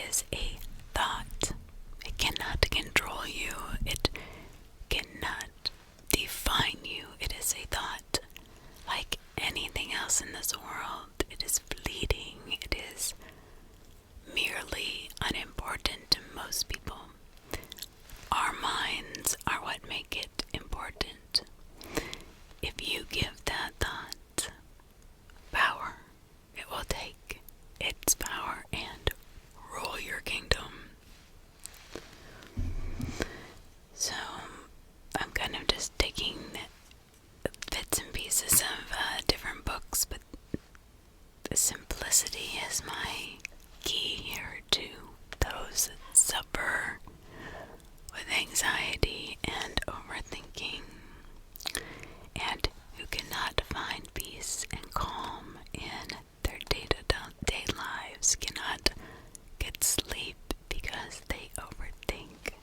is a thought. It cannot control you. It cannot define you. It is a thought. Like anything else in this world, it is fleeting. It is merely unimportant to most people. Our minds are what make it important. If you give that thought power, it will take its power and rule your kingdom. So, I'm kind of just taking bits and pieces of different books, but the simplicity is my key here to those that suffer with anxiety and overthinking, and who cannot find peace and calm in their day-to-day lives, cannot get sleep because they overthink.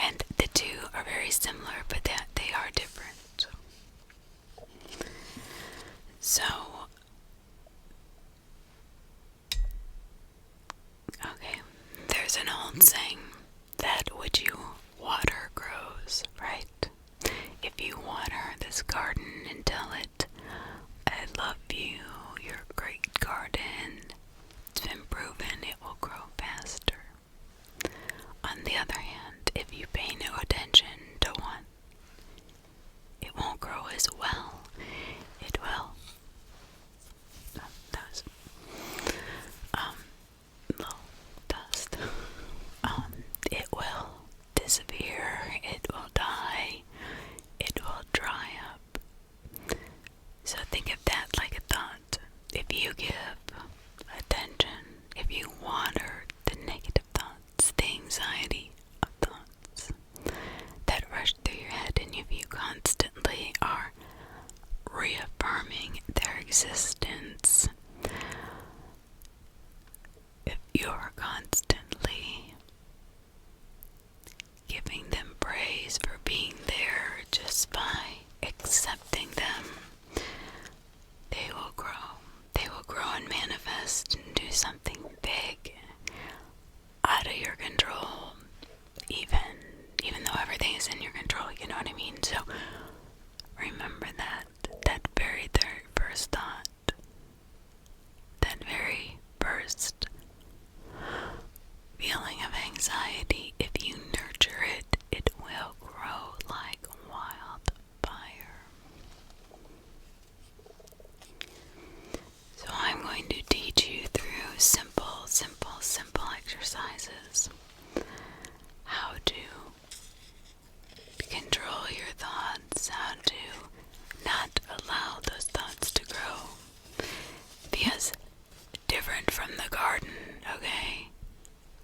And the two are very similar, but they are different. So, okay, there's an old saying that what you water grows, right? If you water this garden and tell it, I love you, you're a great garden, it's been proven it will grow faster. On the other hand, if you pay no attention to one, it won't grow as well. It will. Those little dust. It will disappear. It will die. It will dry up. So think of that like a thought. If you give attention, if you water the negative thoughts, the anxiety of thoughts that rush through your head, and if you constantly are reaffirming their existence, if you're constantly giving them praise for being there just by accepting them, they will grow. They will grow and manifest and do something big out of your control, even though everything is in your control, you know what I mean? So remember that very first thought, that very first feeling of anxiety, if you nurture it, it will grow like wildfire. So I'm going to teach you through simple exercises how to control your thoughts, how to not allow those thoughts to grow. Because different from the garden, okay,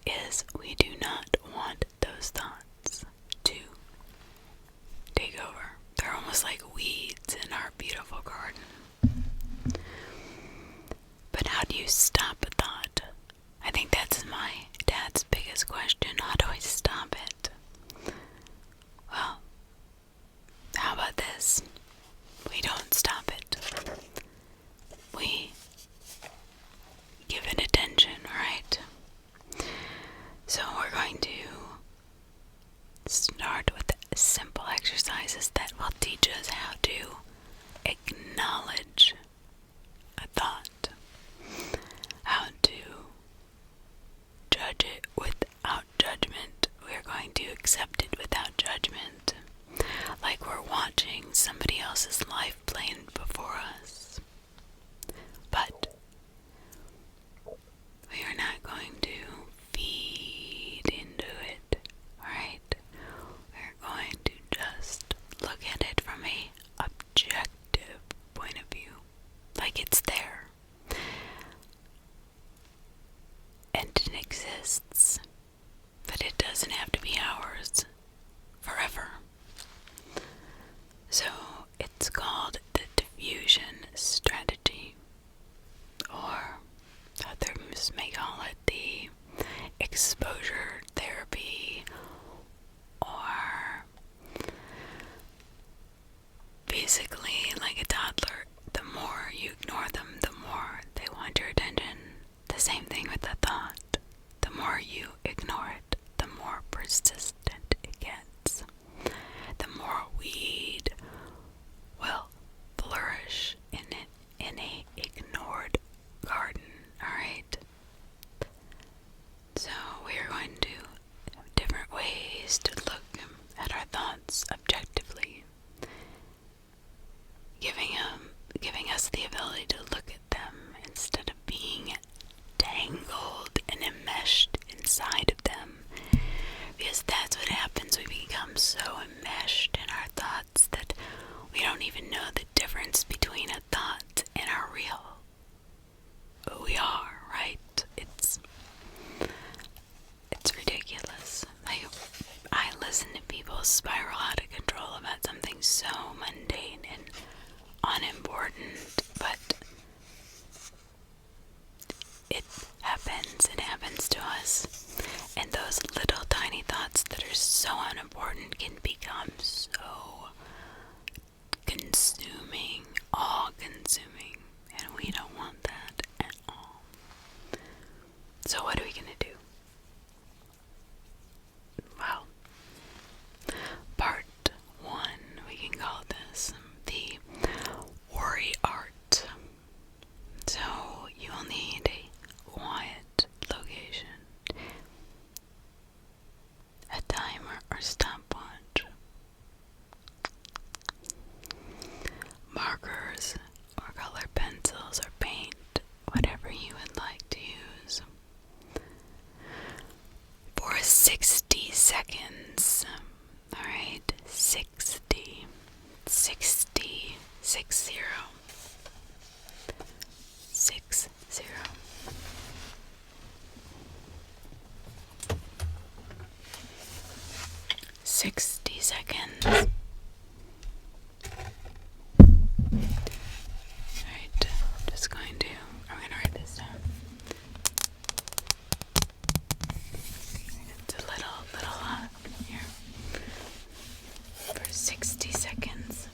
is we do not want those thoughts to take over. They're almost like weeds in our beautiful garden. But how do you stop a thought? I think that's my dad's biggest question. How do I stop it? Well, how about this? We don't stop it. We give it attention, right? So we're going to start with simple exercises that will teach us how to acknowledge a thought, how to judge it without judgment. We're going to accept it without judgment, like we're watching somebody else's life playing before us. But we are not going to feed into it, alright? We're going to just look at it from a objective point of view, like it's there. And it exists, but it doesn't have to be ours forever. So it's called the diffusion strategy, or others may call it the exposure therapy, or basically like a toddler, the more you ignore them, the more they want your attention. The same thing thing with the thought. The more you ignore it, the more persistent it gets. The more weed will flourish in a ignored garden, alright? So we are going to have different ways to look at our thoughts objectively, giving us the ability to look at them instead of being tangled and enmeshed inside of them. Because that's what happens. We become so enmeshed in our thoughts that we don't even know the difference between a thought and our real who we are, right? It's ridiculous. I listen to people spiral out of control about something so mundane and unimportant, but it happens to us. And those little tiny thoughts that are so unimportant can become so consuming, all-consuming, and we don't want that at all. So what are we gonna do? Well, part 1, we can call this the worry art. So you will need a quiet location, a timer or stopwatch, markers or colored pencils or paint, whatever you would like to use, for 60 seconds. Alright, 60, 60, 60, 60. 60 seconds. Alright, I'm gonna write this down. It's a little hot here. For 60 seconds.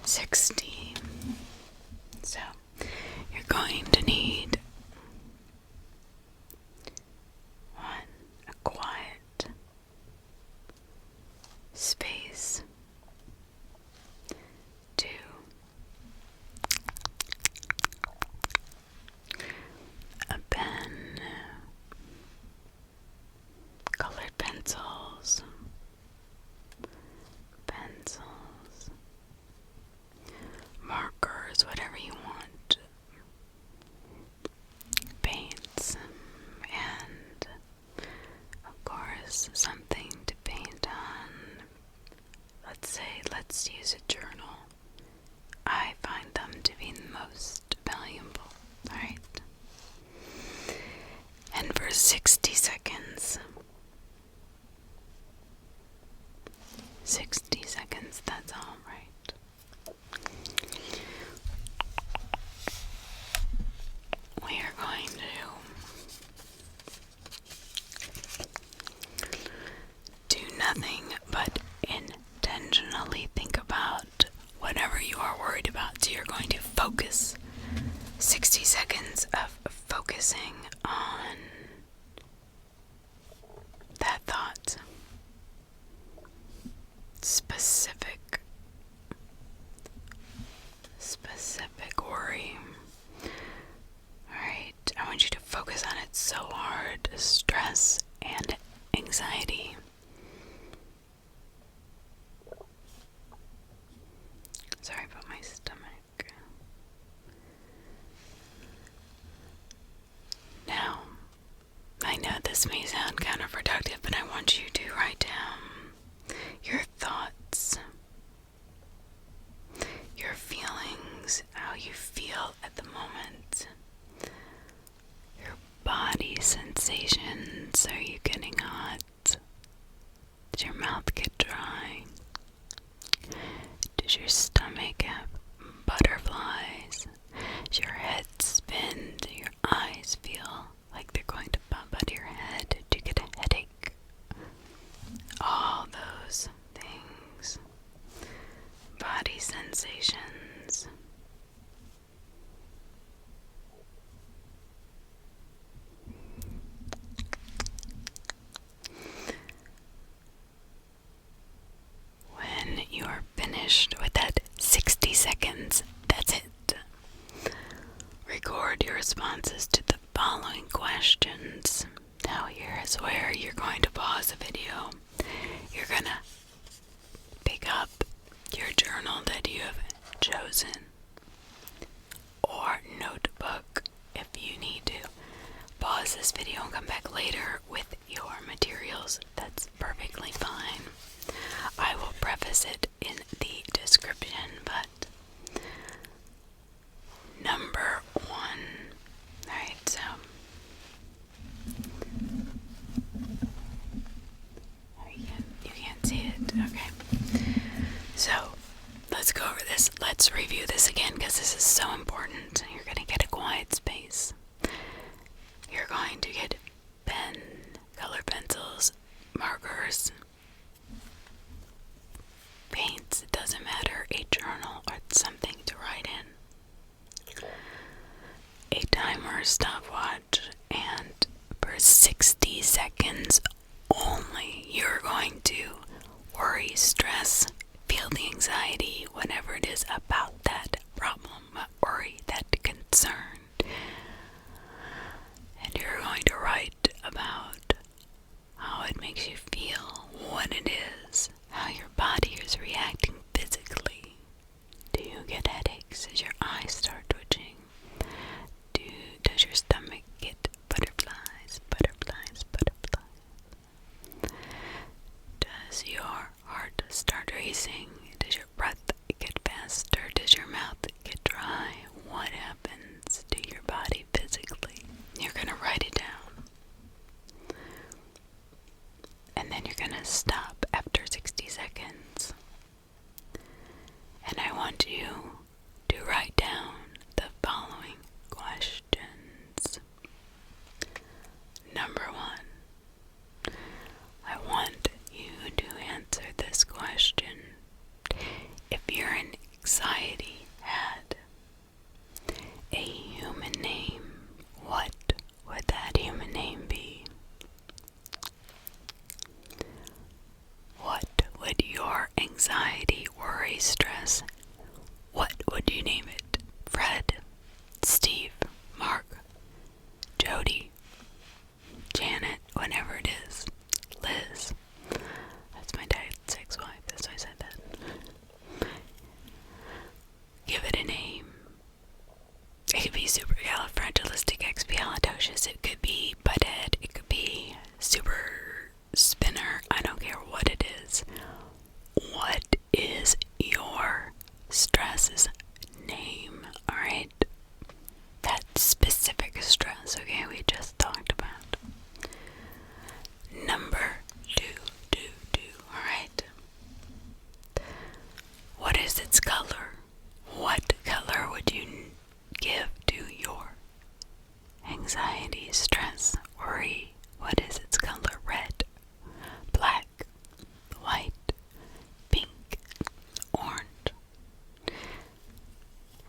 60. So, you're going to need 1, a quiet space. 2, a pen, colored pencils, markers, whatever you want, paints, and of course something to paint on. Let's use a journal. I find them to be the most valuable, alright? And for 60 seconds, 60 seconds, that's all right. We are going to do nothing but intentionally think about whatever you are worried about. So you're going to focus. 60 seconds of focusing on that thought. Specific worry. Alright, I want you to focus on it so hard. Stress and anxiety. Sorry about my stomach. Now, I know this may sound counterproductive, but I want you to write down your thoughts, your feelings, how you feel at the moment, your body sensations. Are you getting hot? Does your mouth get dry? Does your stomach have butterflies? Does your head spin? Do your eyes feel like they're going to bump out of your head? Do you get a headache? All those things. So, let's go over this. Let's review this again because this is so important. You're going to get a quiet space. You're going to get color pencils, markers, paints, it doesn't matter, a journal or something to write in, a timer, stopwatch, and for 60 seconds only, you're going to worry, stress, feel the anxiety, whatever it is about that problem, worry, that concern. And you're going to write about how it makes you feel, what it is, how your body is reacting physically. Do you get headaches? Does your eyes start twitching? Does your stomach get butterflies? Does your heart start racing? Does your breath get faster? Does your mouth get dry? What happens to your body physically? You're going to write it down. And then you're going to stop after 60 seconds. And I want you to write down the following questions. Number 1. I want you to answer this question. If your anxiety had a human name, what would that human name be? What would your anxiety, worry, stress, what would you name it? Fred, Steve, Mark, Jody, Janet, whatever it is, Liz. That's my dad's ex-wife, that's why I said that. Give it a name. It could be supercalifragilisticexpialidocious, it could be butthead, it could be super spinner, I don't care what it is. What is your stress's name? Alright? That specific stress, okay, we just talked about. Number 2, alright? What is its color? What color would you give to your anxiety, stress, worry? What is its color? Red, black, white, pink, orange.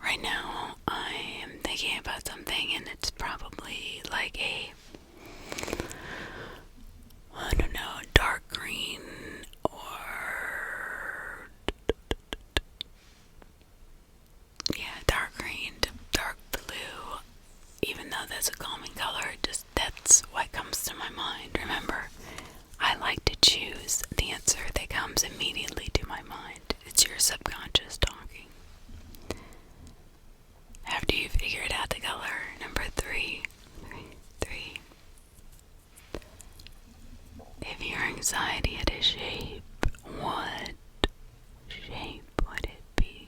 Right now, I am thinking about something and it's probably like I don't know, dark green or dark green to dark blue. Even though that's a calming color, that's what comes to my mind. Remember, I like to choose the answer that comes immediately to my mind. It's your subconscious talking. After you figured out the color, number 3. If your anxiety had a shape, what shape would it be?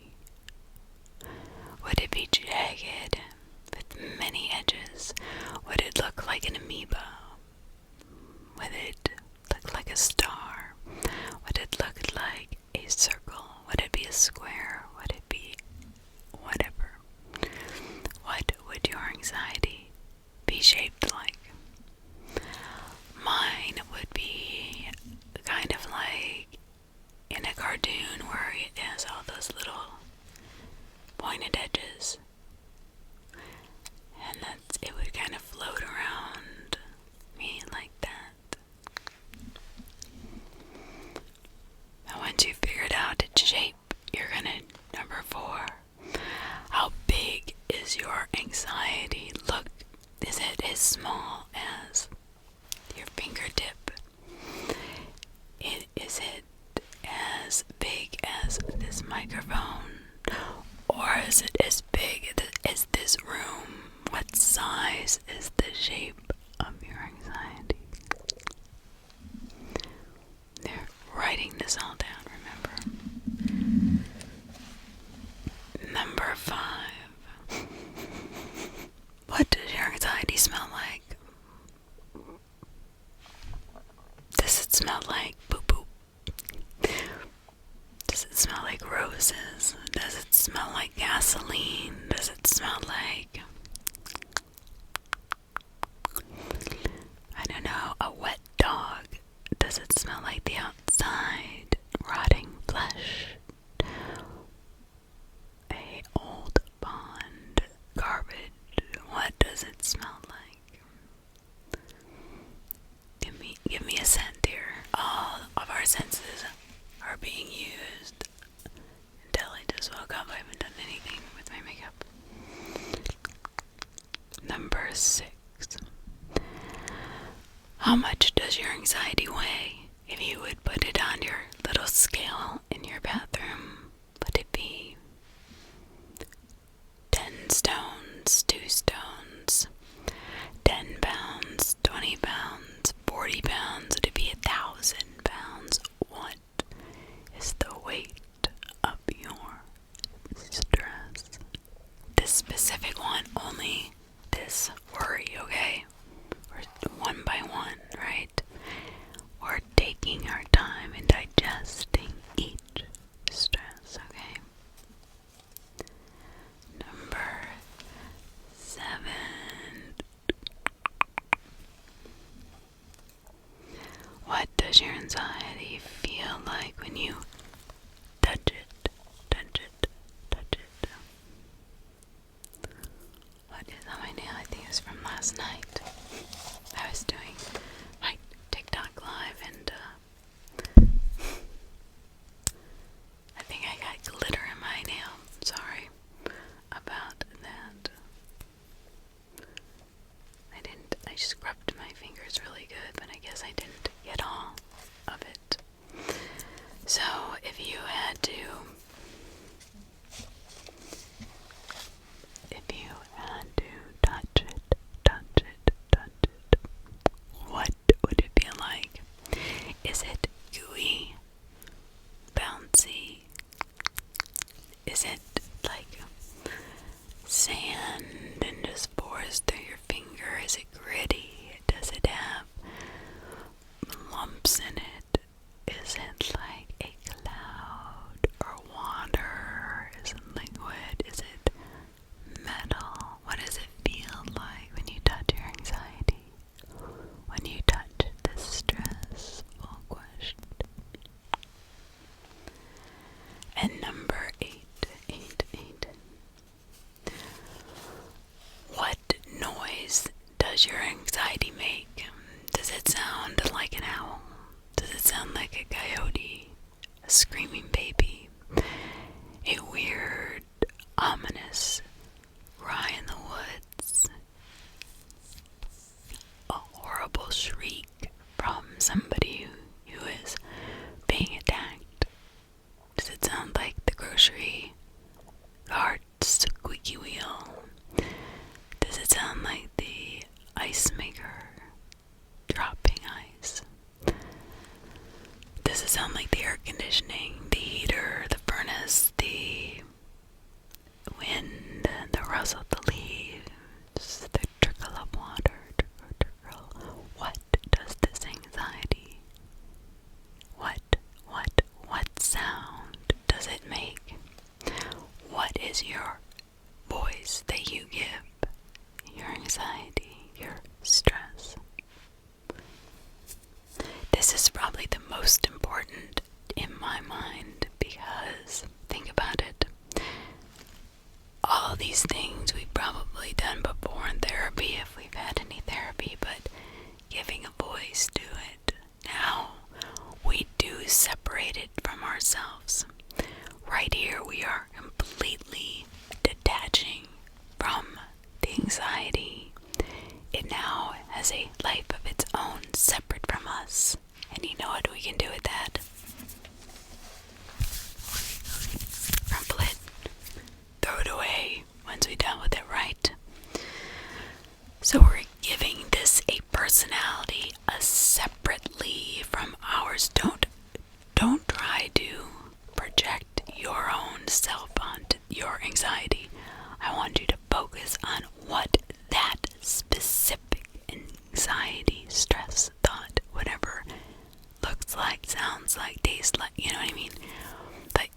Would it be jagged with many edges? Would it look like an amoeba? Would it look like a star? Would it look like a circle? Would it be a square? Would it be whatever? What would your anxiety be shaped like? Mine would be kind of like in a cartoon where it has all those little pointed edges. And it would kind of float around me like that. Now once you figured out its shape, you're gonna, number 4, how big is your anxiety? Look, is it as small as your fingertip? Is it as big as this microphone? Or is it as big as this room? What size is the shape of your anxiety? They're writing this all down, remember? Number 5. What does your anxiety smell like? Does it smell like boop boop? Does it smell like roses? Does it smell like gasoline? Does it smell like, I don't know, a wet dog? Does it smell like the outside, rotting flesh? A old pond, garbage? What does it smell like? Give me a scent here. All of our senses are being used until I just woke up. I haven't done anything with my makeup. Number 6. How much does your anxiety weigh? If you would put it on your little scale in your bathroom, would it be 10 stones, 2 stones, 10 pounds, 20 pounds, 40 pounds? Would it be 1,000 pounds? What is the weight of your stress? This specific one, only this worry, okay? We're one by one, right? We're taking our time and digesting each stress, okay? Number 7. What does your anxiety feel like when you touch it, touch it, touch it? What is on my nail? I think it was from last night. I was doing my TikTok live and I think I got glitter in my nail. Sorry about that. I scrubbed my fingers really good, but I guess I didn't get all of it. So if you had to touch it, touch it, touch it, what would it feel like? Is it gooey, bouncy? Is it like sand and just pours through your finger? Is it gritty? Does it have lumps in it? Is it like a cloud or water? Is it liquid? Is it metal? What does it feel like when you touch your anxiety? When you touch this stressful question? And number 8. What noise does your anxiety make? Does it sound like an owl? Does it sound like a coyote? A screaming baby? A weird, ominous cry in the woods? A horrible shriek from somebody who is being attacked? Does it sound like the grocery cart's squeaky wheel? Does it sound like the ice maker dropping ice? Does it sound like the air conditioning, the heater, the furnace, the wind, the rustle of the leaves, the trickle of water, trickle? What does this anxiety, what sound does it make? What is your voice that you give your anxiety, your stress? This is probably the most important in my mind because, think about it, all these things we've probably done before in therapy if we've had any therapy, but giving a voice to it, now we do separate it from ourselves. Right here we are completely detaching from the anxiety. It now has a life of its own, separate from us. And you know what we can do with that? Crumple it, throw it away once we dealt with it, right? So we're giving this a personality, a separately from ours. Don't try to project your own self onto your anxiety. I want you to focus on what that specific anxiety, stress, thought, whatever looks like, sounds like, tastes like, you know what I mean? But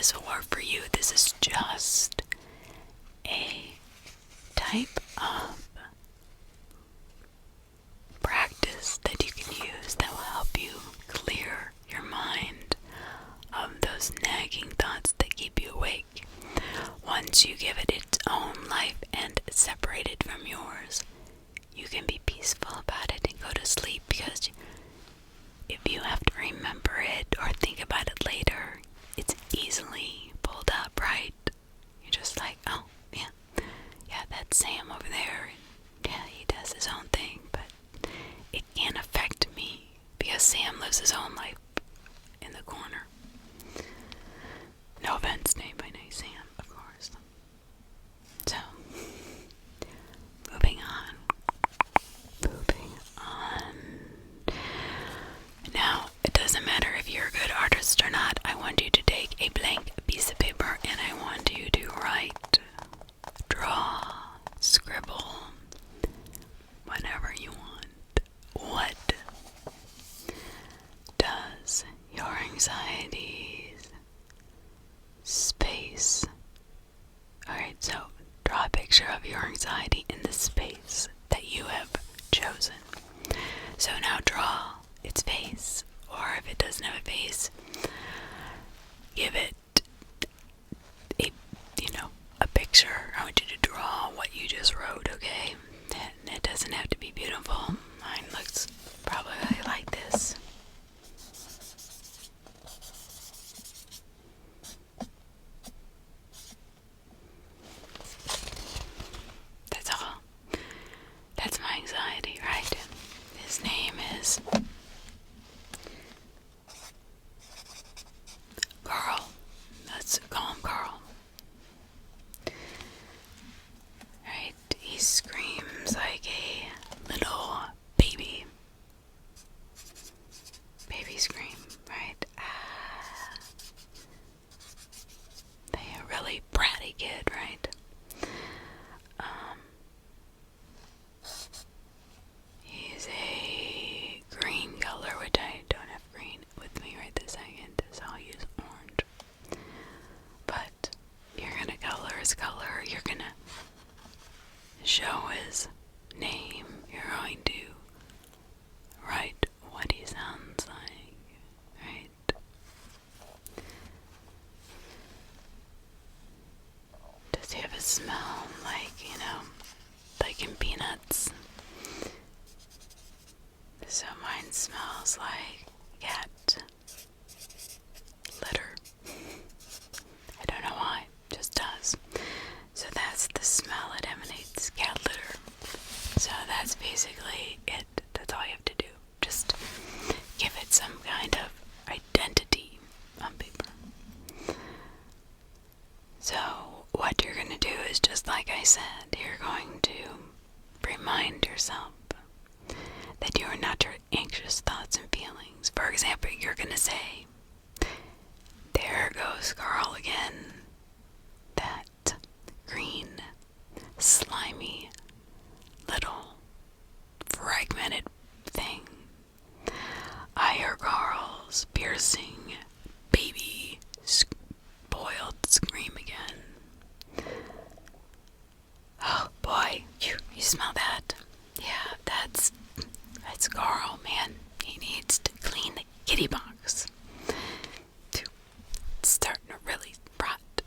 this will work for you. This is just a type of practice that you can use that will help you clear your mind of those nagging thoughts that keep you awake. Once you give it its own life and separate it from yours, you can be peaceful about it and go to sleep, because if you have to remember it or think about it later, it's easily pulled up, right? You're just like, oh, yeah, that's Sam over there. Yeah, he does his own thing, but it can't affect me because Sam lives his own life in the corner. No offense to anybody named Sam, of course. So, moving on. Now, it doesn't matter if you're a good artist or not. I want you to take a blank piece of paper and I want you to write, draw, scribble, whatever you want. What does your anxieties space? Alright, so draw a picture of your anxiety in the space that you have chosen. So now draw its face, or if it doesn't have a face, give it a picture. I want you to draw what you just wrote, okay? And it doesn't have to be beautiful. Mine looks probably like this. That's all. That's my anxiety, right? His name is Carl. Let's call him Carl. Right? He screams like a little baby. Baby scream, right? They a really bratty kid, right? He's a green color, which I don't have green with me right this second, so I'll use orange. But you're gonna color his color, you're gonna show his name, you're going to write what he sounds like, right? Does he have a smell like, like in Peanuts? So mine smells like cat litter. I don't know why, it just does. So that's the smell it emanates, cat litter. So that's basically it. That's all you have to do. Just give it some kind of identity on paper. So what you're going to do is, just like I said, you're going to remind yourself that you are not your anxious thoughts and feelings. For example, you're going to say, there goes Carl again. That green, slimy, little, fragmented thing. I hear Carl's piercing, baby, spoiled scream again. Oh boy, you smell that? Yeah, that's Carl, man. He needs to clean the kitty box. It's starting to really rot.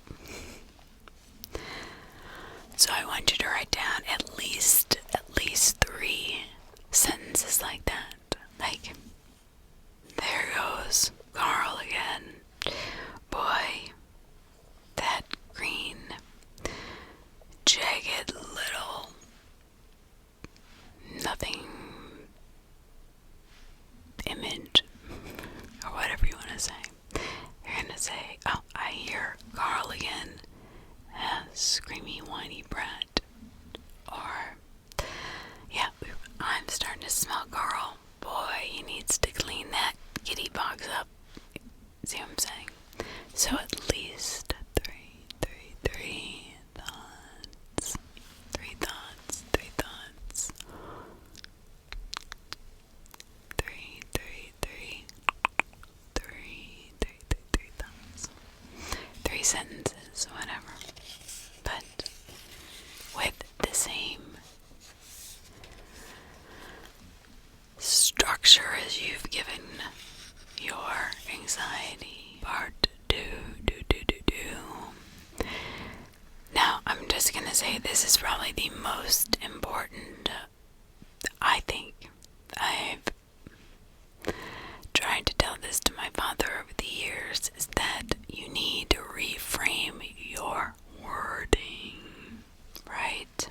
So I want you to write down at least 3 sentences like that. Like, there goes Carl again. Boy, that green, jagged little nothing image, or whatever you want to say. You're gonna say, oh, I hear Carl again, screamy, whiny brat. Or, yeah, I'm starting to smell Carl. Boy, he needs to clean that kitty box up. See what I'm saying? So at least three thoughts. 3 thoughts. 3 thoughts. 3 thoughts. anxiety. Part 2. Now, I'm just gonna say this is probably the most important, I think. I've tried to tell this to my father over the years, is that you need to reframe your wording, right?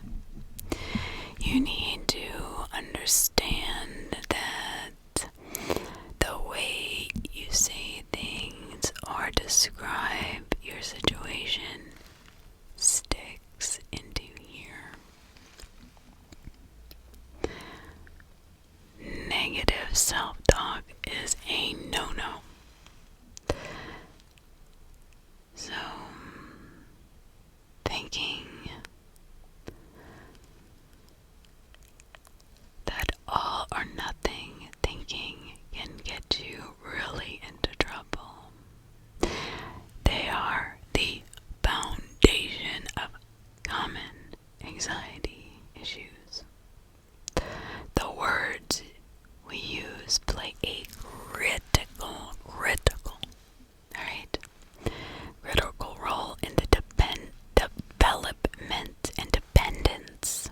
You need to understand that the way you say things or describe your situation sticks into here. Negative self-talk is a no-no. So, thinking that all or nothing thinking can get you really into trouble. They are the foundation of common anxiety issues. The words we use play a critical role in the development and dependence,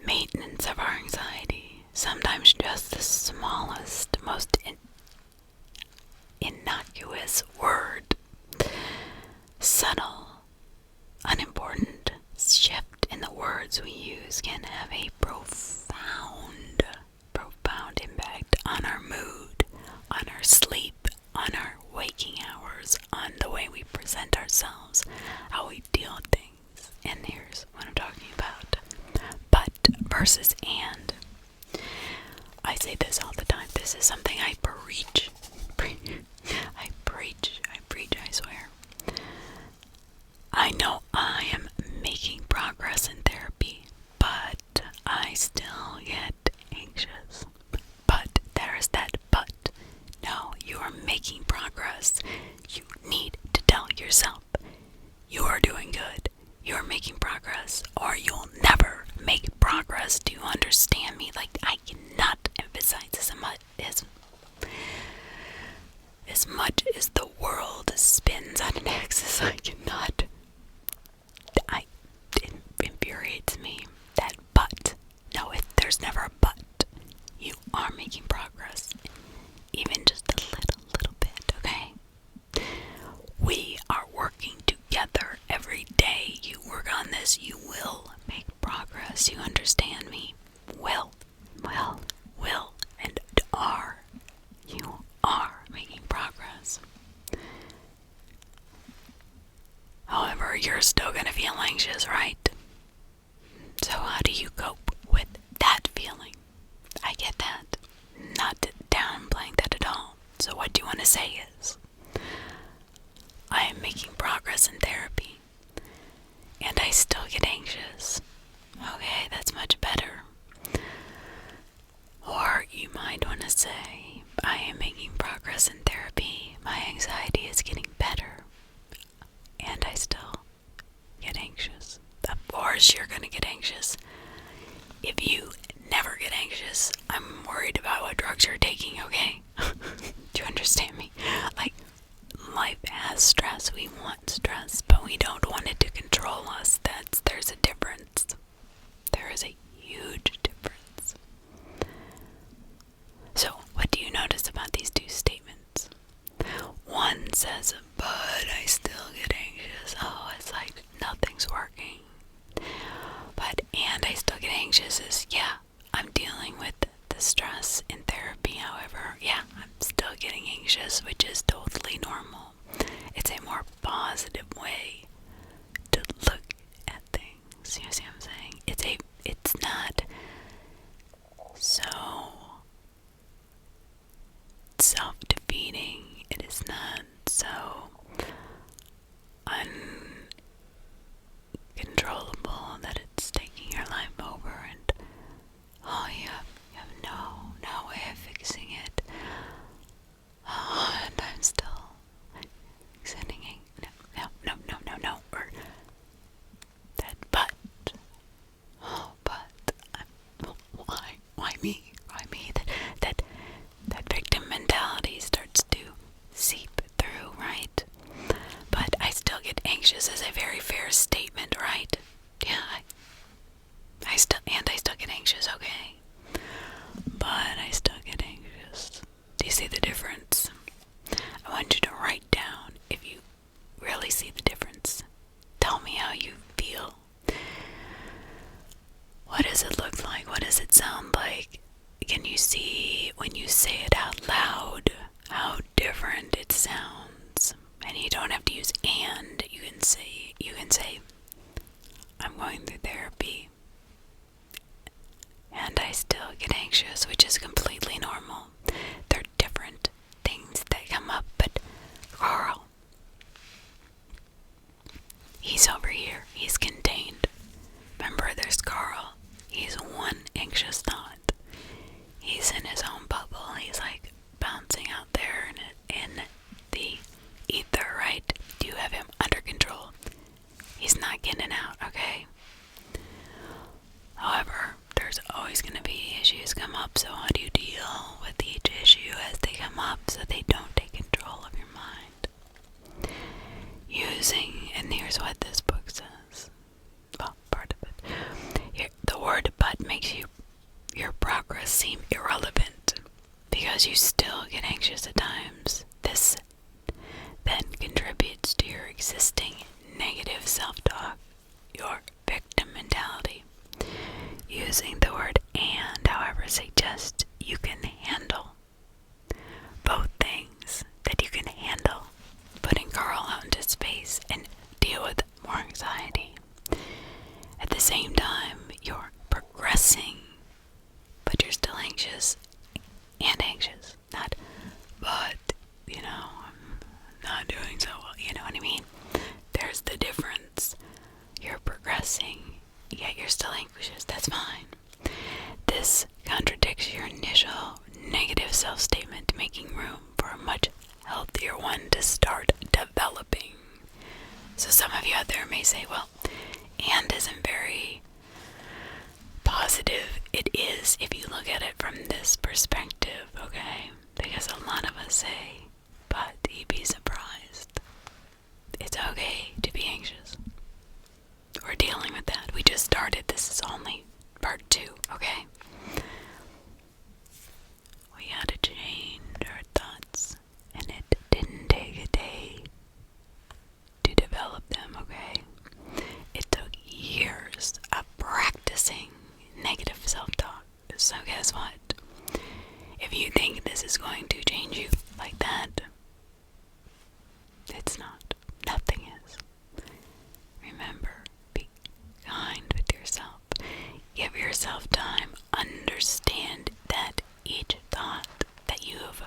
maintenance of our anxiety. Sometimes just the smallest, most innocuous word, subtle, unimportant shift in the words we use can have a profound impact on our mood, on our sleep, on our waking hours, on the way we present ourselves, how we deal with things. And here's what I'm talking about. But versus and. I say this all the time. This is something I preach. I preach, I swear. I know I am making progress in therapy, but I still get anxious. But there's that but. No, you are making progress. You need to tell yourself you are doing good. You're making progress, or you'll never make progress. Do you understand me? Like, I cannot emphasize this as much as the world spins on an axis. I cannot. It infuriates me. That but. No, there's never a but. You are making progress. Even just a little bit, okay? We are working together every day. You work on this, you will make progress. You understand me? Will, and are. You are making progress. However, you're still gonna feel anxious, right? So how do you cope with that feeling? I get that. Not downplaying that at all. So what do you want to say is, I am making progress in therapy, and I still get anxious. Okay, that's much better. Or you might want to say, I am making progress in therapy, my anxiety is getting better, and I still get anxious. Of course you're going to get anxious. If you never get anxious, I'm worried about what drugs you're taking, okay? Do you understand me? Like, life has stress. We want stress, but we don't want it to control us. There's a difference. There is a huge difference. So, what do you notice about these two statements? One says, but I still get anxious. Oh, it's like nothing's working. But, and I still get anxious is, yeah, I'm dealing with the stress in therapy. However, yeah, I'm still getting anxious, which is totally normal. It's a more positive way to look at things. You see what I'm saying? It's not so self-defeating. It is not so uncontrollable that it's taking your life over and you have no way of fixing it. Oh, and I'm still sending no. Or that but because you still get anxious at times. This then contributes to your existing negative self-talk, your victim mentality. Using the word "and," however, suggests you can handle both things, that you can handle putting Carl out into space and deal with more anxiety. At the same time, you're progressing, but you're still anxious and anxious. Not, but, I'm not doing so well, you know what I mean? There's the difference. You're progressing, yet you're still anxious. That's fine. This contradicts your initial negative self-statement, making room for a much healthier one to start developing. So some of you out there may say, well, "and" isn't very positive. It is if you look at it from this perspective, okay? Because a lot of us say, but you'd be surprised. It's okay to be anxious. We're dealing with that. We just started. This is only part 2, okay? We had to change our thoughts, and it didn't take a day to develop them, okay? It took years of practicing negative self-talk. So guess what? If you think this is going to change you like that, it's not. Nothing is. Remember, be kind with yourself. Give yourself time. Understand that each thought that you've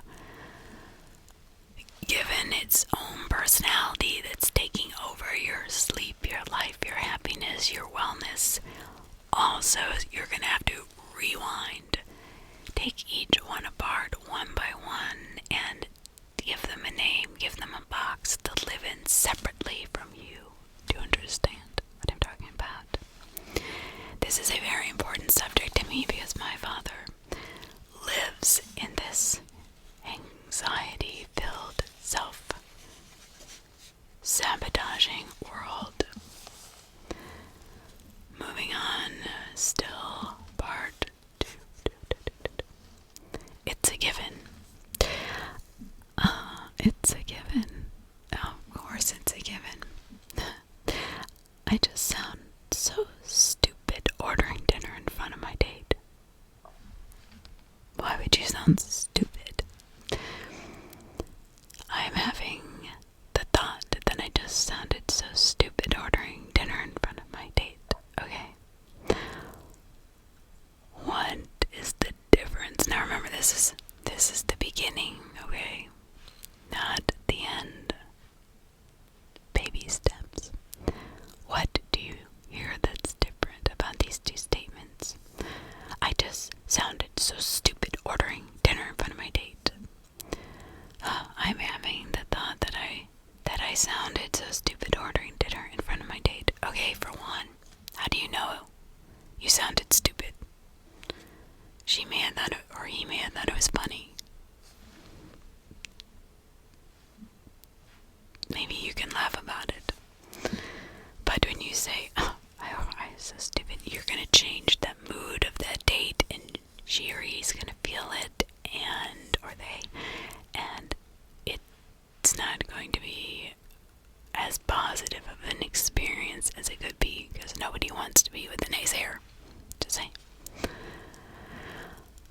given its own personality that's taking over your sleep, your life, your happiness, your wellness. Also, you're going to have to rewind. Take each one apart one by one and give them a name, give them a box to live in separately from you. Do you understand what I'm talking about? This is a very important subject to me because my father lives in this anxiety-filled, self-sabotaging world. Moving on, still part 2. It's a given. It's a given. Oh, of course it's a given. I just sound so stupid ordering dinner in front of my date. Why would you sound stupid? I'm having the thought that I just sounded so stupid ordering dinner in front of my date. Okay. What is the difference? Now remember, this is the beginning, okay? Not the end. Baby steps. What do you hear that's different about these 2 statements? I just sounded so stupid ordering dinner in front of my date. I'm having the thought that I sounded so stupid ordering dinner in front of my date. Okay, for one, how do you know you sounded stupid? She may have thought it, or he may have thought it was funny. Maybe you can laugh about it. But when you say, "Oh, I'm so stupid," you're gonna change the mood of that date, and she or he's gonna feel it, and it's not going to be as positive of an experience as it could be, because nobody wants to be with a naysayer. Just saying.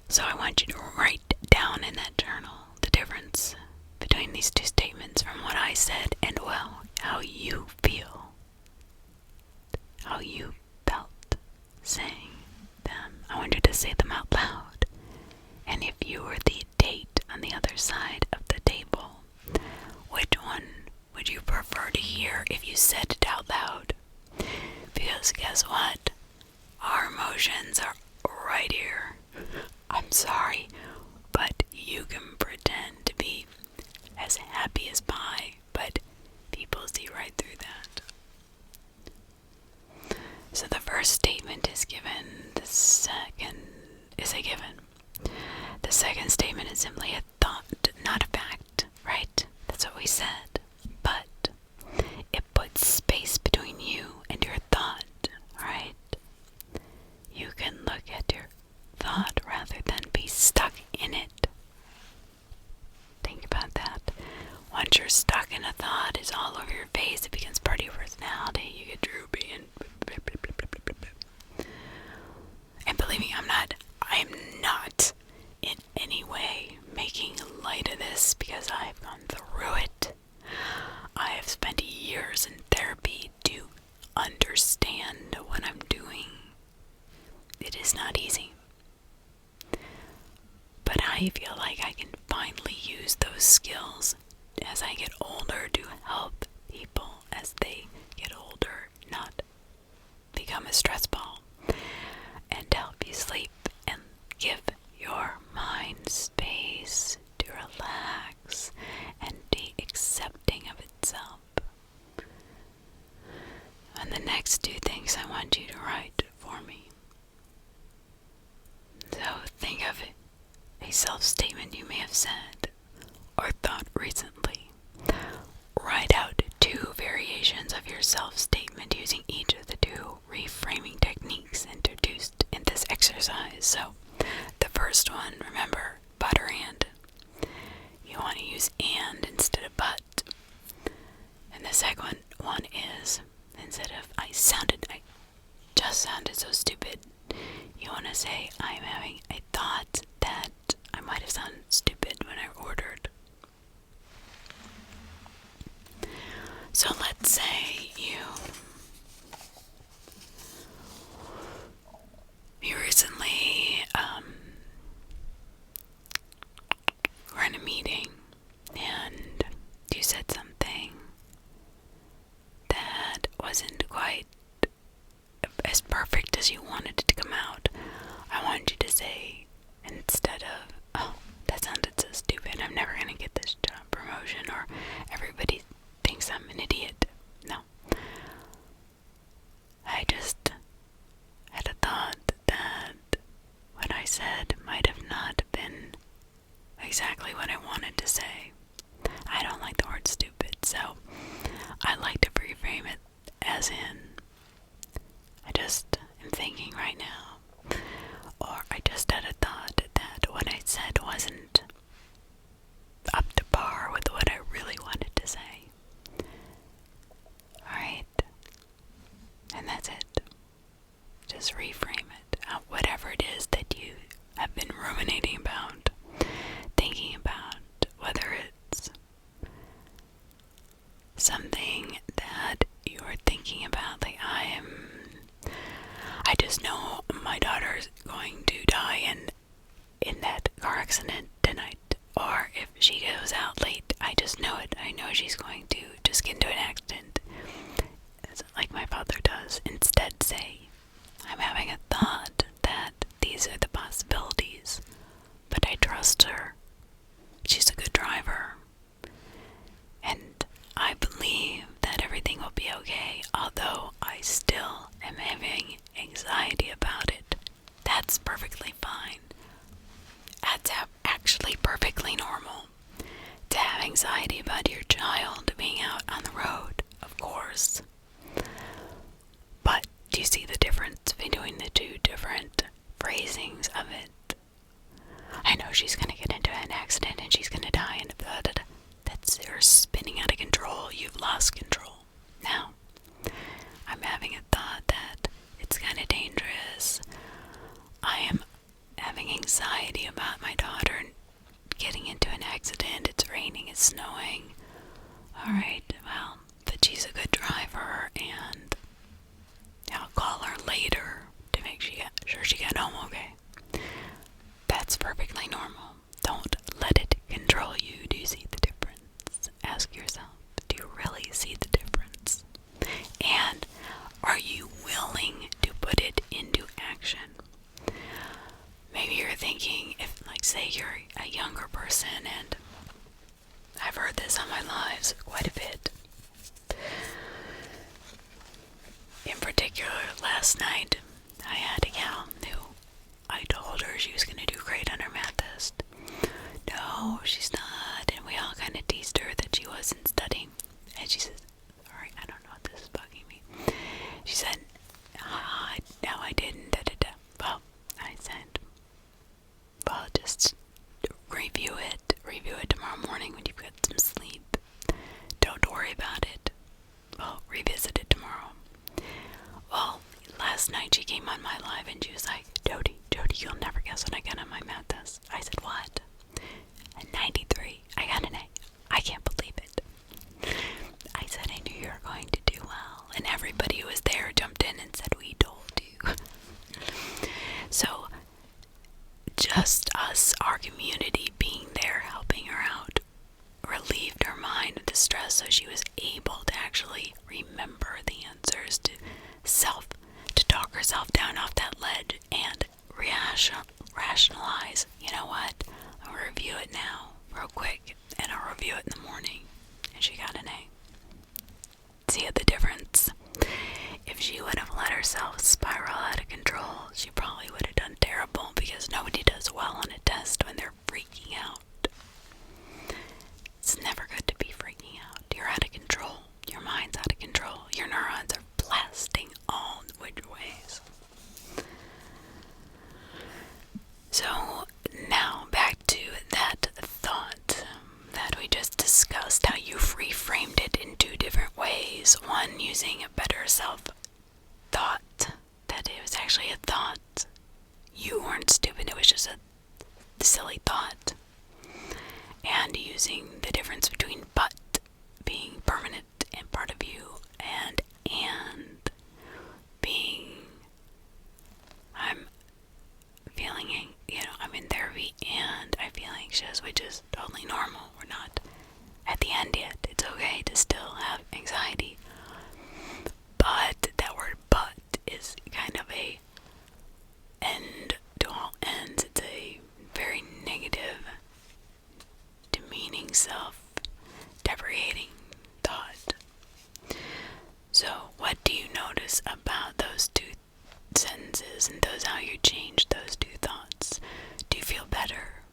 So I want you to write down in that journal the difference between these 2 statements from what I said and, well, how you feel. How you felt saying them. I want you to say them out loud. And if you were the date on the other side of the table, which one would you prefer to hear if you said it out loud? Because guess what? Our emotions are right here. I'm sorry, but you can pretend to be as happy as pie, but people see right through that. So the first statement is given, the second is a given. The second statement is simply a thought, not a fact, right? That's what we said. But it puts space between you and your thought, right? You can look at your thought rather than be stuck in it. once you're stuck in a thought, it's all over your face. It becomes part of your personality. You get droopy and believe me, I'm not in any way making light of this because I've gone through it. I have spent years in therapy to understand what I'm doing. It is not easy. But I feel like I can finally use those skills as I get older to help people as they get older not become a stress ball, and to help you sleep and give your mind space to relax and be accepting of itself. And the next two things I want you to write for me. So think of a self-statement you may have said or thought recently. Write out 2 variations of your self-statement using each of the 2 reframing techniques introduced in this exercise. So, the first one, remember, but or and. You want to use and instead of but. And the second one is, instead of I just sounded so stupid, you want to say, I'm having a thought that I might have sounded stupid when I ordered. So let's say you recently were in a meeting and you said something that wasn't quite as perfect as you wanted it to come out. I want you to say, instead of, oh, that sounded so stupid, I'm never gonna get this job promotion, or everybody thinks I'm an idiot. No. I just had a thought that what I said might have not been exactly what I wanted to say. I don't like the word stupid, so I like to reframe it as in, I just am thinking right now, or I just had a thought that what I said wasn't up to par with what I really wanted to say. Alright? And that's it. Just reframe it. Whatever it is that you have been ruminating about, thinking about, whether it's something that you're thinking about, like I just know my daughter's going to die in that car accident tonight. Or if she goes out late, I just know it. I know she's going to just get into an accident. It's like my father does. Instead say, I'm having a thought that these are the possibilities, but I trust her. She's a good driver. And I believe that everything will be okay, although I still am having anxiety about it. That's perfectly fine. That's actually perfectly normal. To have anxiety about your child being out on the road, of course. But do you see the difference between the 2 different phrasings of it? I know she's gonna get into an accident and she's gonna die, and that's her spinning out of control. You've lost control. Now, I'm having a thought that it's kind of dangerous. I am having anxiety about my daughter getting into an accident. It's raining, it's snowing. Alright, well, but she's a good driver, and I'll call her later to make sure she got home okay. That's perfectly normal. Don't let it control you. Do you see the difference? Ask yourself, do you really see the difference? And are you willing to put it into action? Maybe you're thinking, if, like, say you're a younger person, and I've heard this on my lives quite a bit. In particular, last night, I had a gal who I told her she was going to do great on her math test. No, she's not, and we all kind of teased her that she wasn't studying. And she says, sorry, I don't know what this is bugging me. She said, no, I didn't, da-da-da. Well, I said, well, just review it tomorrow morning when you've got some sleep. real quick and I'll review it in the morning. And she got an A. See the difference? If she would have let herself spiral out of control, she probably would have done terrible, because nobody does well on a test when they're freaking out. It's never good to be freaking out. You're out of control. Your mind's out of control. Your neurons are blasting all which ways. So now back to that thought that we just discussed, how you reframed it in two different ways. One, using a better self-thought, that it was actually a thought. You weren't stupid, it was just a silly thought. And using the difference between but being permanent and part of you, and being, I'm feeling, I'm in therapy and I feel anxious, which is totally normal. We're not at the end yet. It's okay to still have anxiety. But that word but is kind of a end to all ends. It's a very negative, demeaning, self-deprecating thought. So what do you notice about those two sentences and how you change those two thoughts? Do you feel better?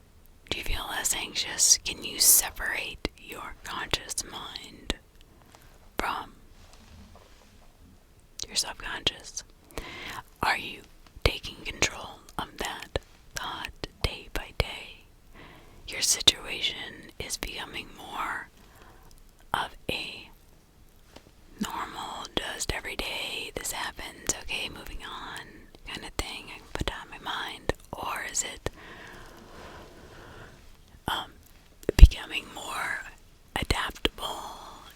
Do you feel less anxious? Can you separate your conscious mind from your subconscious? Are you taking control of that thought day by day? Your situation is becoming more of a normal, just every day, this happens, okay, moving on, kind of thing I can put on my mind? Or is it becoming more adaptable?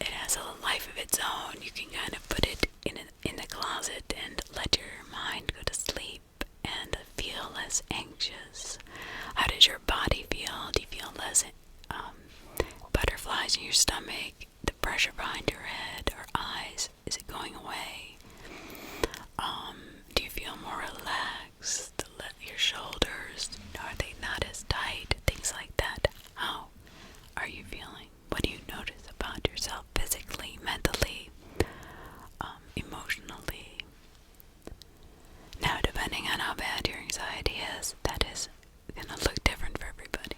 It has a life of its own. You can kind of put it in the closet and let your mind go to sleep and feel less anxious. How does your body feel? Do you feel less butterflies in your stomach, the pressure behind your head or eyes? Is it going away? Do you feel more relaxed? Your shoulders, are they not as tight? Things like that. How are you feeling? What do you notice about yourself physically, mentally, emotionally? Now, depending on how bad your anxiety is, that is going to look different for everybody.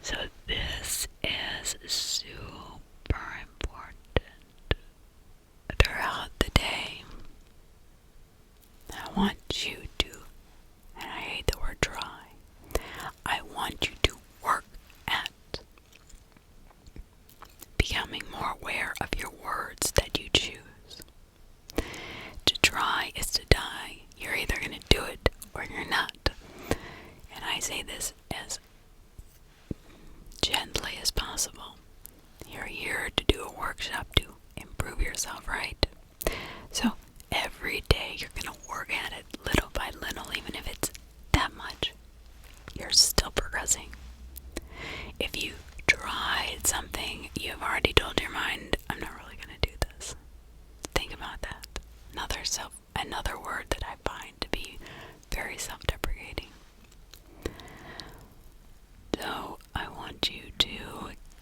So this is super important. Throughout the day, I want you to, and I hate the word try, I want you to work at becoming more aware of your words that you choose. To try is to die. You're either going to do it or you're not. And I say this as gently as possible. You're here to do a workshop to improve yourself, right? So every day you're going to work at it little by little, even if it's that much. You're still progressing. If you tried something, you've already told your mind, I'm not really going to do this. Think about that. Another word that I find to be very self-deprecating. So I want you to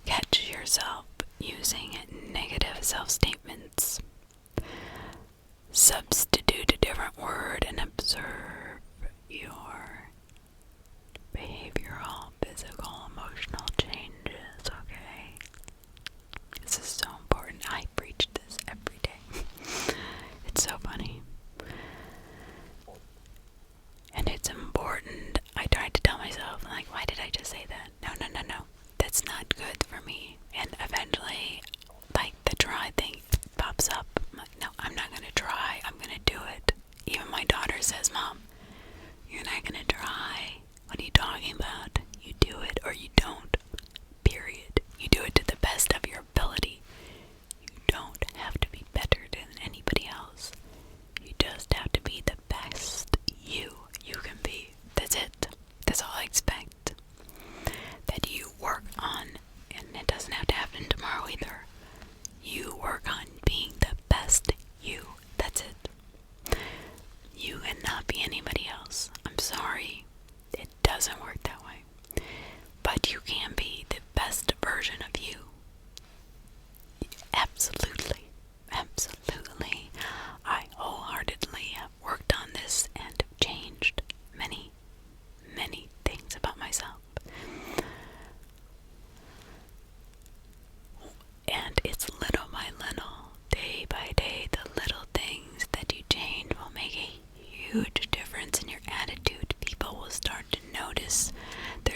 catch yourself using negative self-statements. Substitute a different word and observe your behavioral, physical, emotional changes, okay? This is so important. I preach this every day. It's so funny. And it's important. I tried to tell myself, like, why did I just say that? No. That's not good for me. And eventually, like, the try thing pops up. I'm like, no, I'm not gonna try. I'm gonna do it. Even my daughter says, Mom, you're not gonna try. What are you talking about? You do it or you don't. Period. You do it to the best of your ability. You don't have to be better than anybody else. You just have to be the best you can be. That's it. That's all I expect.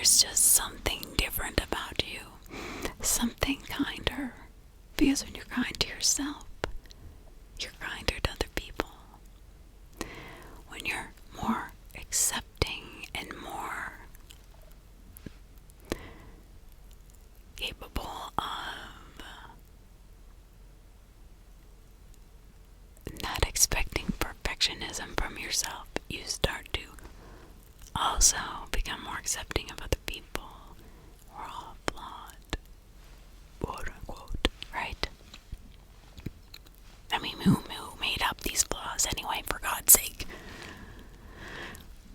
there's just something different about you, something kinder. Because when you're kind to yourself, you're kinder to other people. When you're more accepting and more capable of not expecting perfectionism from yourself, you start to also become more accepting of other people. We're all flawed, quote unquote, right? I mean, who made up these flaws anyway, for God's sake?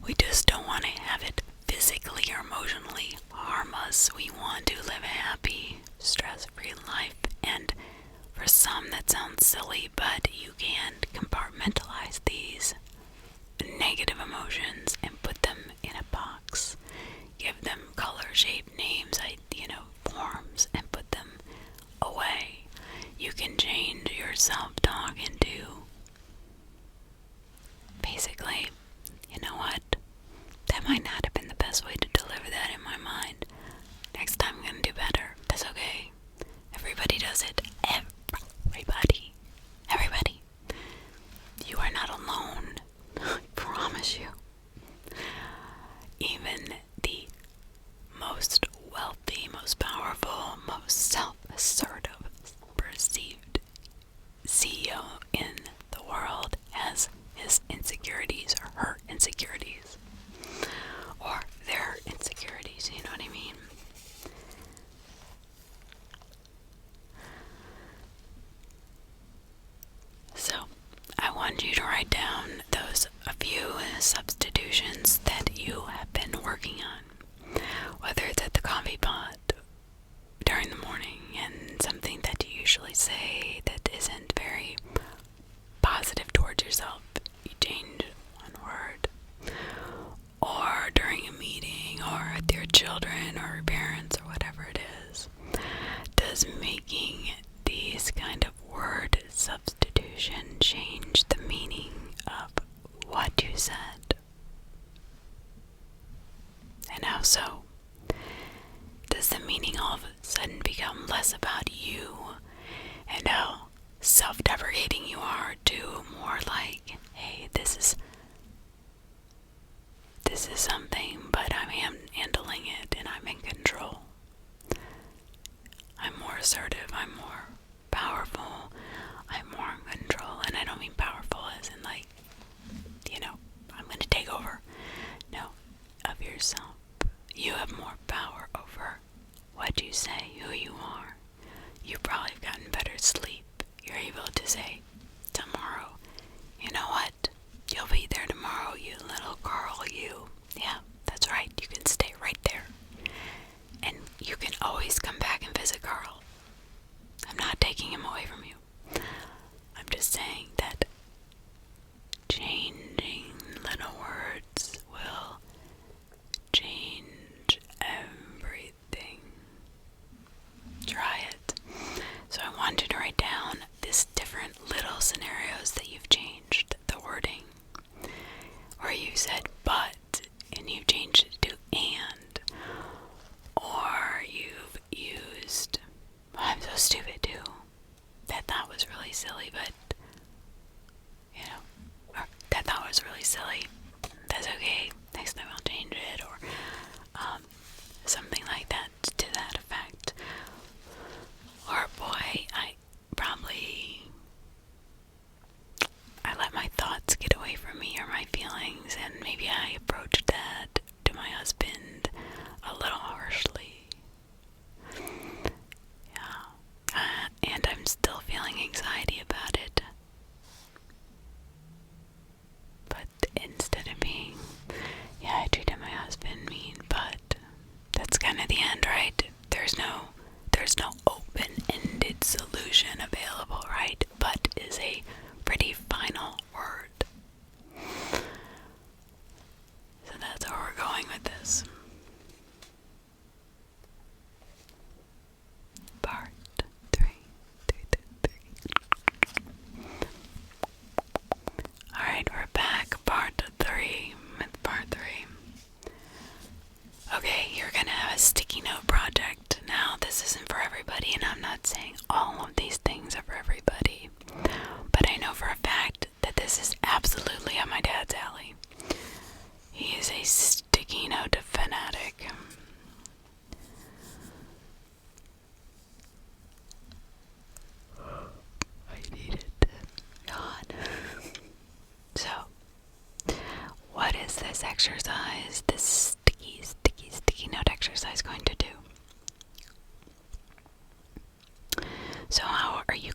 We just don't want to have it physically or emotionally harm us. We want to live a happy, stress-free life. And for some, that sounds silly, but you can compartmentalize these negative emotions and put them in a box. Give them color-shaped names, forms, and put them away. You can change your self-talk into, basically, you know what? That might not have been the best way to deliver that in my mind. Next time I'm gonna do better. That's okay. Everybody does it. Everybody. You are not alone. I promise you. Even the most wealthy, most powerful, most self-assertive, perceived CEO in the world has his insecurities or her insecurities. Or their insecurities, you know what I mean? So, I want you to write down a few substitutions that you have been working on. Whether it's at the coffee pot during the morning and something that you usually say that isn't very positive towards yourself, you change one word. Or during a meeting, or with your children or your parents, or whatever it is. Does making these kind of word substitution change the meaning of what you said? And how so? Does the meaning all of a sudden become less about you and how self-deprecating you are to more like, hey, this is something, but I'm handling it and I'm in control. I'm more assertive, I'm more powerful, I'm more in control. And I don't mean powerful as in I'm going to take over. No, of yourself. You have more power over what you say, who you are. You've probably gotten better sleep. You're able to say tomorrow, you know what? You'll be there tomorrow, you little girl, you. Yeah, that's right. You can stay right there. And you can always come back and visit Carl. I'm not taking him away from you. I'm just saying that changing little words will change everything. Try it. So I want you to write down these different little scenarios that you've changed the wording. Where you said but you're gonna have a sticky note project. Now, this isn't for everybody, and I'm not saying all of these things are for everybody, but I know for a fact that this is absolutely up my dad's alley. He is a sticky note fanatic. I need it. God. So, what is this exercise, this sticky note exercise going to do? So how are you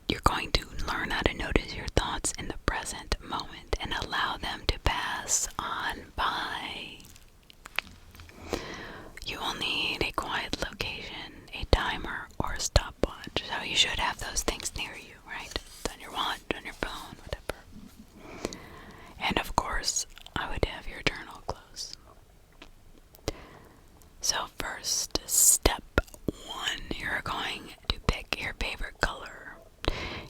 you're going to learn how to notice your thoughts in the present moment and allow them to pass on by. You will need a quiet location, a timer, or a stopwatch. So you should have those things near you, right? It's on your watch, on your phone, whatever. And of course, I would have your journal close. So first, step one, you're going to pick your favorite color,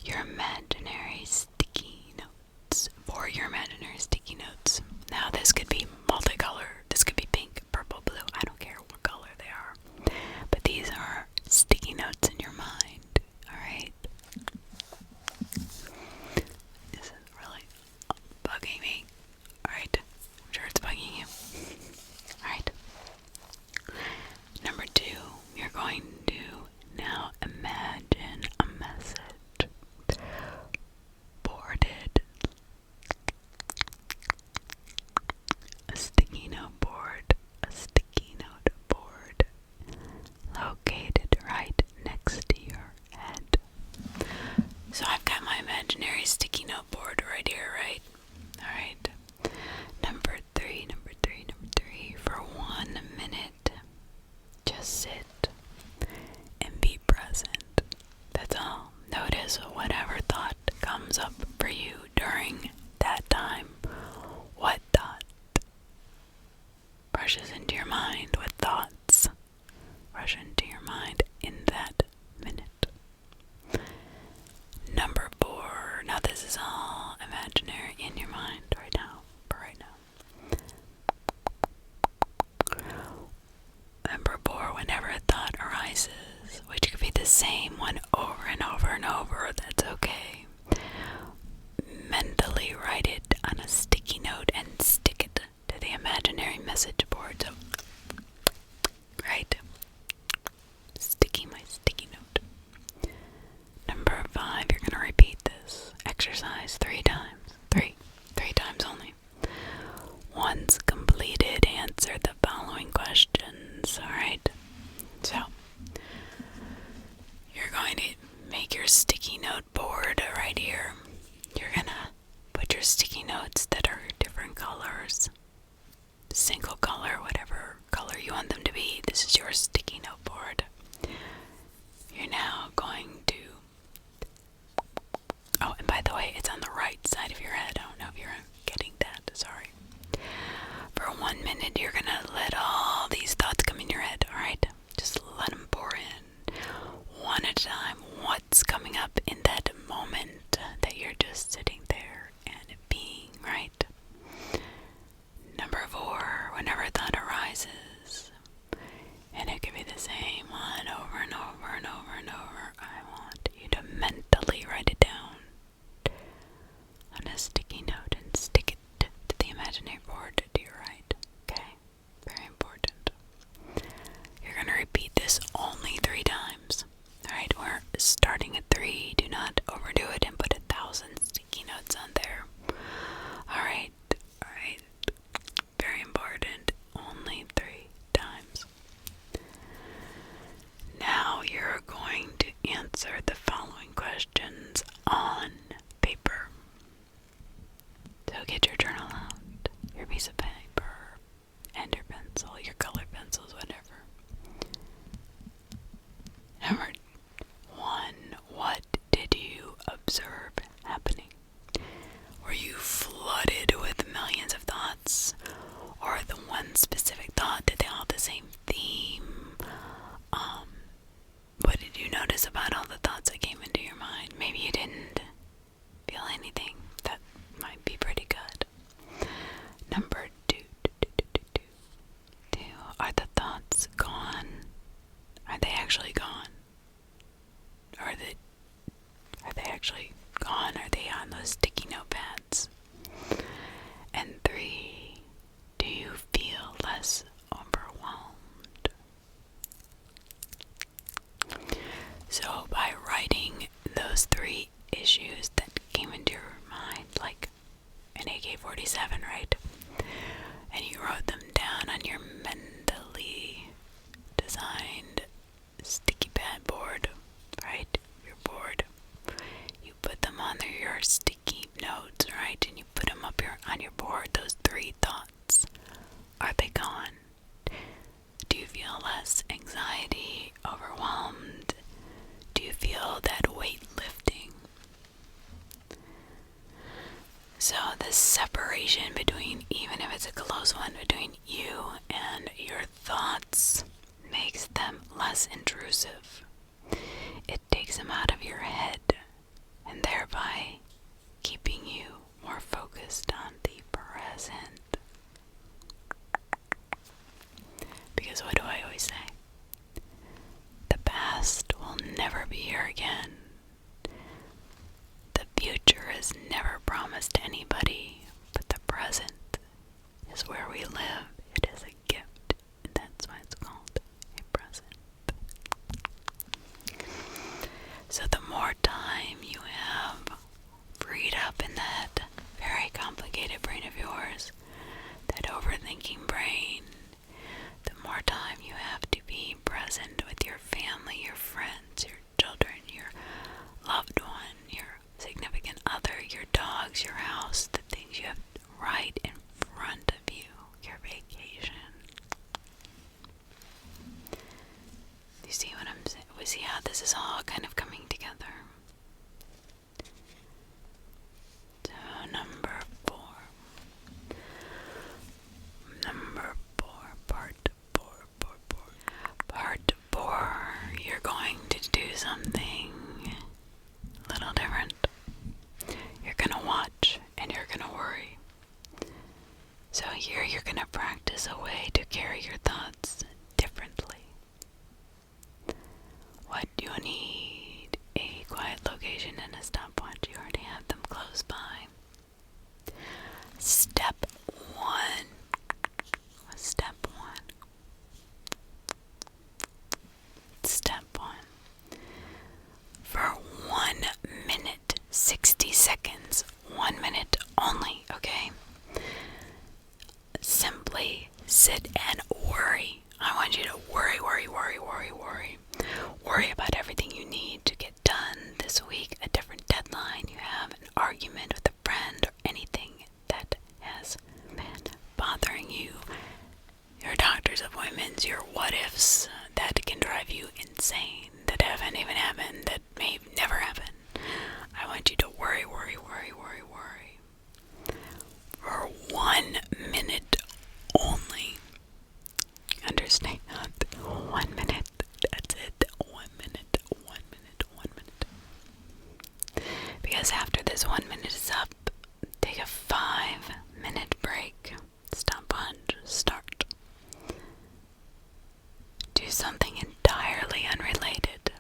your imaginary sticky notes, for your imaginary sticky notes. Now this could be multicolored, this could be pink, purple, blue, I don't care what color they are. But these are sticky notes in your mind, alright? This is really bugging me, alright? I'm sure it's bugging you. Alright. Number two, you're going to now imagine a message boarded, a sticky note board located right next to your head. So I've got my imaginary sticky note board right here, right? Alright. Number three, for 1 minute, just sit and be present. That's all. Notice whatever thought comes up for you during that time. What thought rushes into your mind? What thoughts rush into your mind in that minute? Number 4. Now this is all imaginary in your mind right now. Number 4, whenever a thought arises, which could be the same one over and over and over, that's okay. Mentally write it on a sticky note and stick it to the imaginary message board. So, right? My sticky note. Number 5, you're going to repeat this exercise 3 times. Three times only. Once completed, answer the following questions, alright? So, you're going to make your sticky note board right here. You're gonna put your sticky notes that are different colors, single color, whatever color you want them to be. This is your sticky note board. You're now going to, oh, and by the way, it's on the right side of your head. I don't know if you're getting that, sorry. For 1 minute, you're gonna let all these thoughts come in your head, alright? Just let them pour in, one at a time. What's coming up in that moment that you're just sitting there and being, right? Number 4, whenever a thought arises, and it could be the same one over and over and over and over, I want you to mentally write it down on a sticky note and stick it to the imaginary board to your right. Okay? Very important. You're going to repeat this only 3 times. Alright, we're starting at 3. Do not overdo it and put 1,000 sticky notes on there. Alright. Very important. Only 3 times. Now you're going to answer the following questions on paper. So get your journal out, your piece of paper, and your pencil, your colored pencils, whatever. Number 1, what did you observe happening? Were you flooded with millions of thoughts? Or the one specific thought? Did they all have the same theme? What did you notice about all the thoughts that came into your mind? Maybe you didn't feel anything. That might be pretty good. Number 2, are the thoughts 47, right? And you wrote them down on your mentally designed sticky pad board, right? Your board. You put them on there, your sticky notes, right? And you put them up on your board, those 3 thoughts. Are they gone? Do you feel less anxiety, overwhelmed? Do you feel that weight lifting? So this separation between, even if it's a close one, between you and your thoughts makes them less intrusive. It takes them out of your head and thereby keeping you more focused on the present. Because what do I always say? The past will never be here again. The future is never promised to anybody, but the present is where we live. It is a gift, and that's why it's called a present. So the more time you have freed up in that very complicated brain of yours, that overthinking brain, the more time you have to be present with your family, your friends, your children, your loved one, your significant other, your dogs, your house, the things you have right in front of you, your vacation. You see what I'm saying? We see how this is all kind of coming together. So number 4, part 4, you're going to do something a little different. You're gonna watch and you're gonna worry. So here you're gonna practice a way to carry your thoughts differently. What do you need? A quiet location and a stopwatch. You already have them close by. Step 1. Step 1. For 1 minute, 60 seconds, 1 minute only, okay? Simply sit and worry. I want you to worry. Worry about everything you need to get done this week, a different deadline, you have an argument with a friend, or anything that has been bothering you. Your doctor's appointments, your what-ifs that can drive you insane, that haven't even happened, that may never happen. I want you to worry. For 1 minute only. Understand? 1 minute. That's it. 1 minute. Because after this 1 minute is up, take a 5-minute break. Stopwatch. Start. Do something entirely unrelated,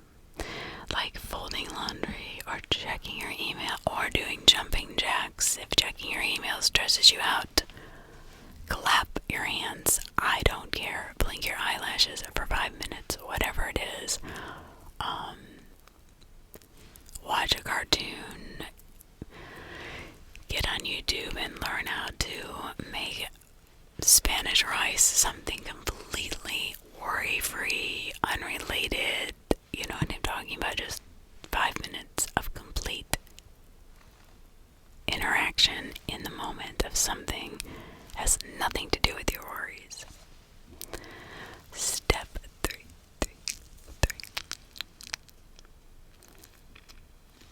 like folding laundry or checking your email or doing jumping jacks. If checking your email stresses you out, clap your hands. I don't care. Blink your eyelashes for 5 minutes, whatever it is. Watch a cartoon. Get on YouTube and learn how to make Spanish rice, something completely worry-free, unrelated. You know what I'm talking about? Just 5 minutes of complete interaction in the moment of something has nothing to do with your worries. Step 3.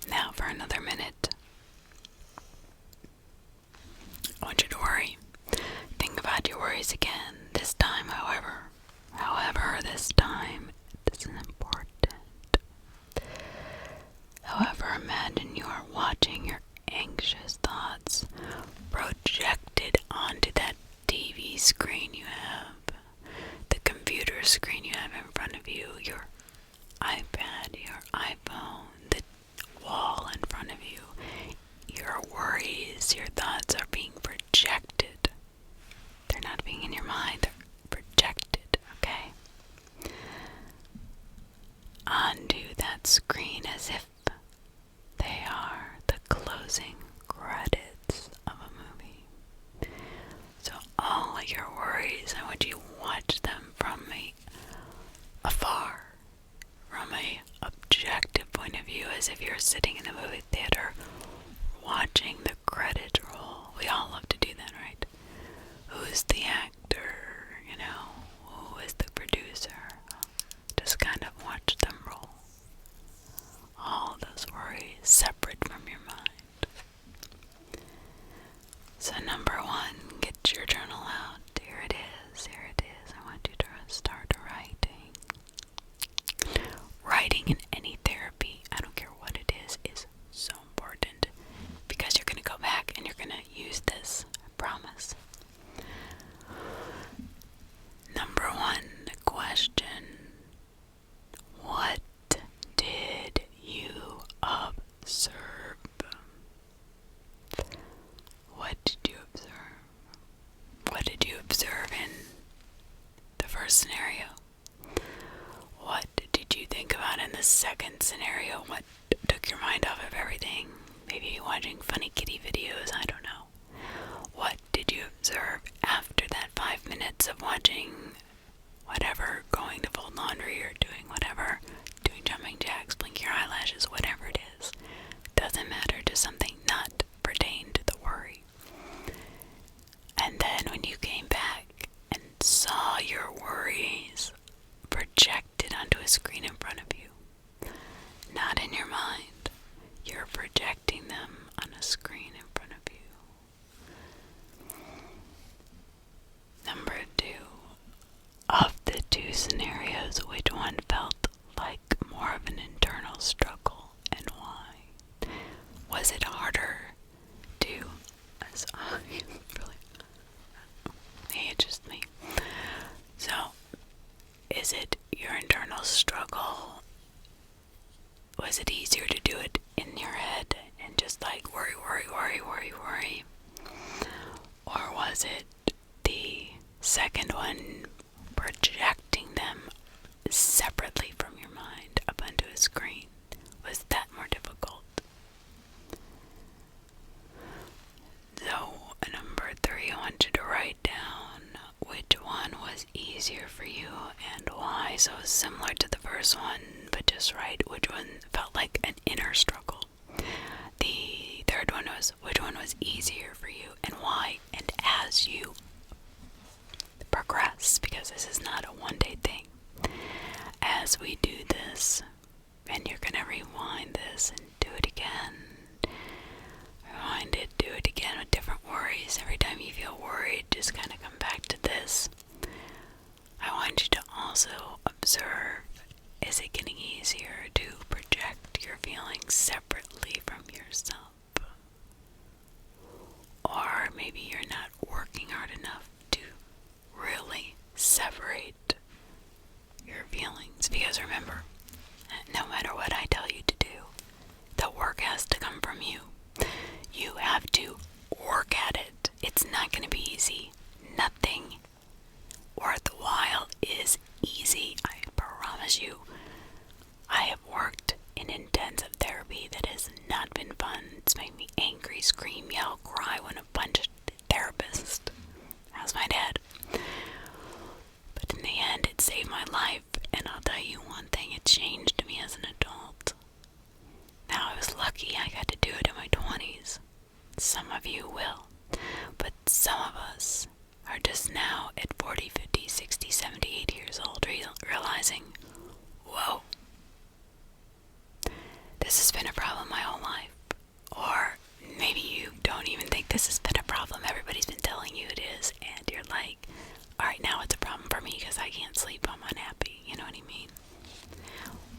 Now for another minute. I want you to worry. Think about your worries again. This time, however, this time, this is important. However, imagine you are watching your anxious thoughts projected onto that TV screen you have, the computer screen you have in front of you, your iPad, your iPhone, the wall in front of you. Your worries, your thoughts are being projected. They're not being in your mind, they're projected, okay? Onto that screen as if they are the closing credits of a movie. first scenario? What did you think about in the second scenario? What took your mind off of everything? Maybe watching funny kitty videos, I don't know. What did you observe after that 5 minutes of watching whatever, going to fold laundry or doing whatever, doing jumping jacks, blinking your eyelashes, whatever it is? Doesn't matter, just something not pertain to the worry. And then when you came back and saw your worries projected onto a screen in front of you, not in your mind, you're projecting them on a screen in front of you. Number 2, of the 2 scenarios, which one felt like more of an internal struggle and why? Was it harder to, hey, it's just me. So, is it your internal struggle? Was it easier to do it in your head and just like worry? Or was it the second one, projecting them separately from your mind up onto a screen? Was that more difficult? So, number 3, I want you to write down which one was easier for you and why. So similar to the first one, but just write which one felt like an inner struggle. The third one was which one was easier for you and why. And as you progress, because this is not a one-day thing, as we do this, and you're gonna rewind this and do it again, rewind it, do it again with different worries. Every time you feel worried, just kind of come back to this. I want you to also observe, is it getting easier to project your feelings separately from yourself? Or maybe you're not working hard enough to really separate your feelings. Because remember, no matter what I tell you to do, the work has to come from you. You have to work at it. It's not going to be easy. Nothing worthwhile is easy, I promise you. I have worked in intensive therapy that has not been fun. It's made me angry, scream, yell, cry when a bunch of therapists. How's my dad? But in the end, it saved my life, and I'll tell you one thing, it changed me as an adult. Now, I was lucky I got to do it in my 20s. Some of you will, but some of us are just now at 40, 50, 60, 70, 80 years old realizing, whoa, this has been a problem my whole life. Or maybe you don't even think this has been a problem. Everybody's been telling you it is, and you're like, alright, now it's a problem for me because I can't sleep, I'm unhappy. You know what I mean?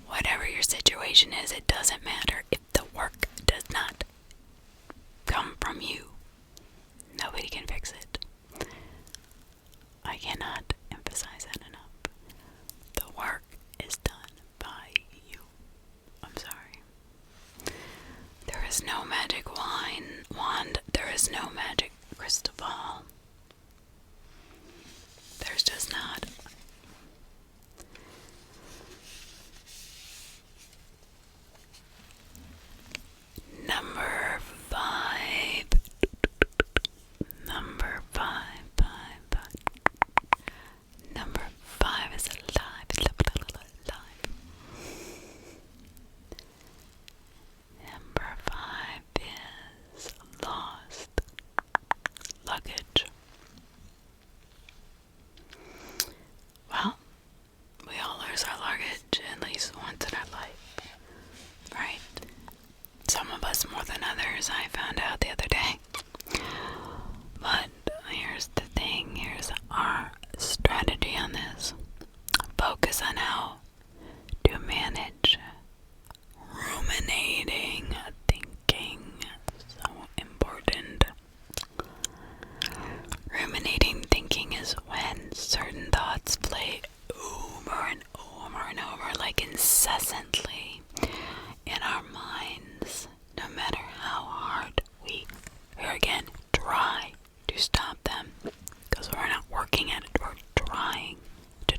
Whatever your situation is, it doesn't matter. If the work does not come from you, nobody can fix it. I cannot emphasize that enough. The work is done by you. I'm sorry. There is no magic wand. There is no magic crystal ball. There's just not. Number 5. Number 5. Number 5 is alive. Number 5 is lost luggage. Well, we all lose our luggage at least once in our life, right? Some of us more than others, I found out the other day. But here's the thing, here's our strategy on this. Focus on how to manage ruminating thinking. So important. Ruminating thinking is when certain thoughts play over and over, like incessantly in our minds, no matter how hard we again try to stop them, because we're not working at it, we're trying to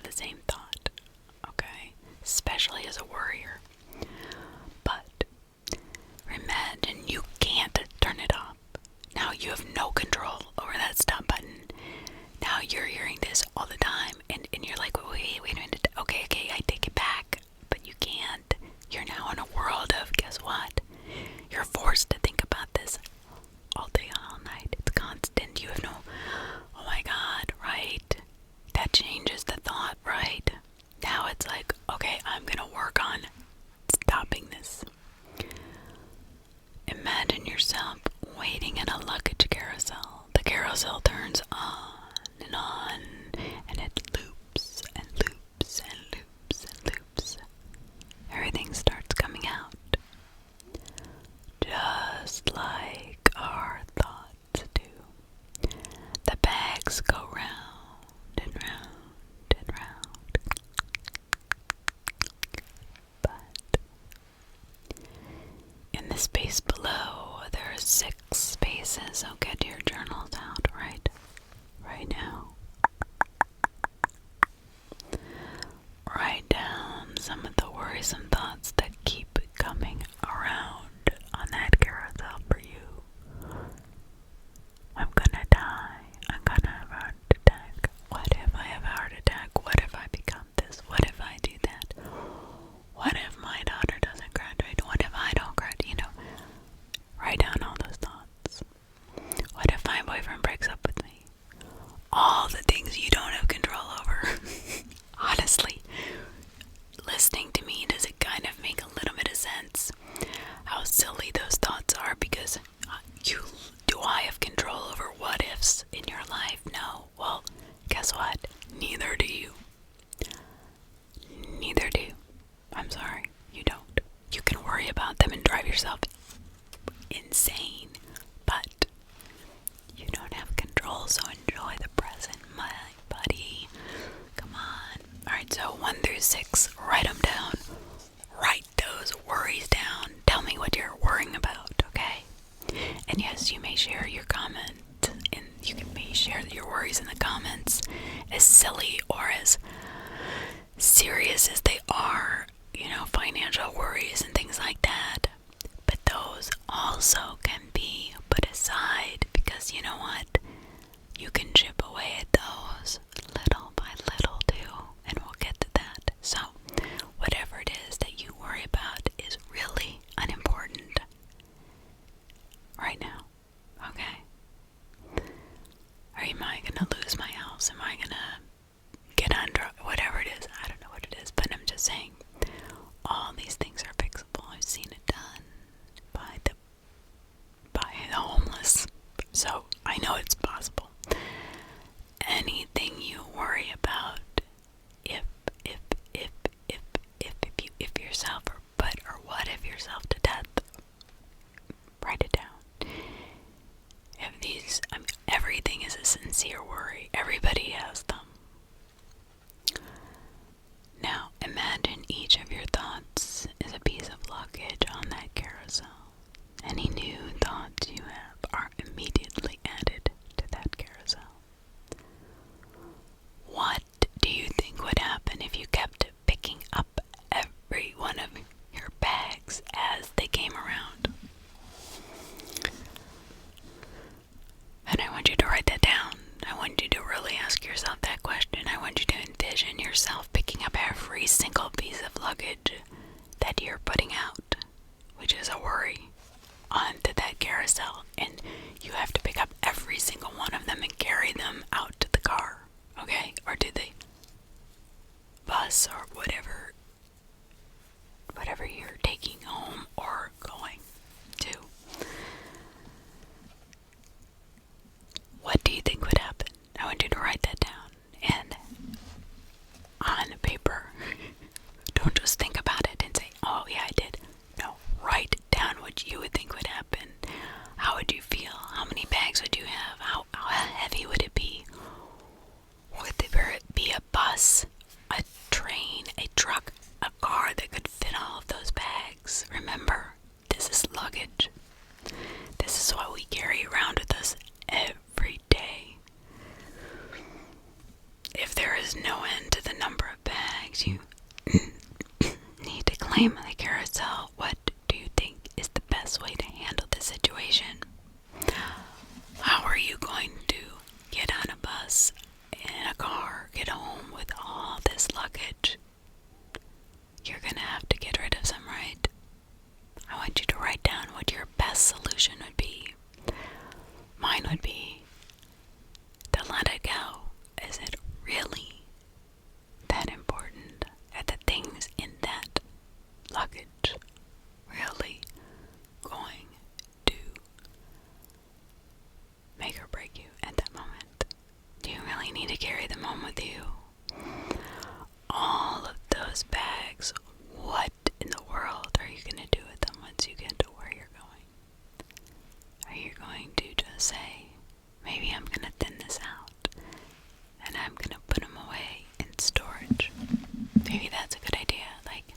the same thought, okay? Especially as a worrier. But imagine you can't turn it off. Now you have no control over that stop button. Now you're hearing this all the time, and you're like, wait a minute, okay, I take it back. But you can't. You're now in a world of, guess what? You're forced to think about this all day, all night. It's constant. You have no, oh my God, right? That changes the thought, right? Now it's like, okay, I'm gonna work on stopping this. Imagine yourself waiting in a luggage carousel. The carousel turns on, and it loops and loops and loops and loops. Everything starts coming out. Just like our thoughts do. The bags go round and round and round. But in the space below, there are 6 spaces, so get your journals out right now. Write down some of the worrisome thoughts that keep coming around on that carousel for you. I'm gonna die. I'm gonna have a heart attack. What if I have a heart attack? What if I become this? What if I do that? What if my daughter doesn't graduate? What if I don't graduate? You know, write down all those thoughts. What if my boyfriend breaks up with me? All the things you don't have control over. Honestly, listening to me, does it kind of make a little bit of sense how silly those thoughts are? Because do I have control over what ifs in your life? No. Well, guess what? Neither do you. Neither do. I'm sorry, you don't. You can worry about them and drive yourself insane, but you don't have control, so enjoy the present, my buddy. Come on. Alright, so 1 through 6, write them down. Write those worries down. Tell me what you're worrying about, okay? And yes, you may share your comment, and may share your worries in the comments, as silly or as serious as they are, you know, financial worries and things like that. But those also can be put aside, because you know what? You can chip away at those little by little too, and we'll get to that. So, whatever it is that you worry about is really unimportant right now, okay? Or am I gonna lose my house? Am I gonna get under, whatever it is? I don't know what it is, but I'm just saying, all these things are fixable. I've seen it done by the homeless, so I know it's possible. Anything you worry about, if yourself or what if yourself to death, write it down. Everything is a sincere worry. Everybody has them. Now, imagine each of your thoughts is a piece of luggage on that carousel. Any new thoughts you have are immediately added to that carousel. What do you think would happen if you kept picking up every one of your bags as they came around? And I want you to write that down. I want you to really ask yourself that question. I want you to envision yourself picking up every single piece of luggage that you're putting out, which is a worry, onto that carousel. And you have to pick up every single one of them and carry them out to the car, okay? Or to the bus or whatever you're taking home or going to. What do you think would happen? I want you to write that down. And on paper, don't just think about it and say, oh yeah, I did. No, write down what you would think would happen. How would you feel? How many bags would you have? How heavy would it be? Would there be a bus, a train, a truck, a car that could fit all of those bags? Remember, this is luggage. This is what we carry around with us every day. If there is no end to the number of bags you need to claim on the carousel, what do you think is the best way to handle the situation? How are you going to get on a bus, in a car, get home with all this luggage? You're gonna have to get rid of some, right? I want you to write down what your best solution would be. Mine would be to let it go. Is it really that important? Are the things in that luggage really going to make or break you at that moment? Do you really need to carry them home with you? All of those bags, what in the world are you going to do with them once you get to where you're going? Are you going to just say, maybe I'm going to thin this out and I'm going to put them away in storage? Maybe that's a good idea. Like,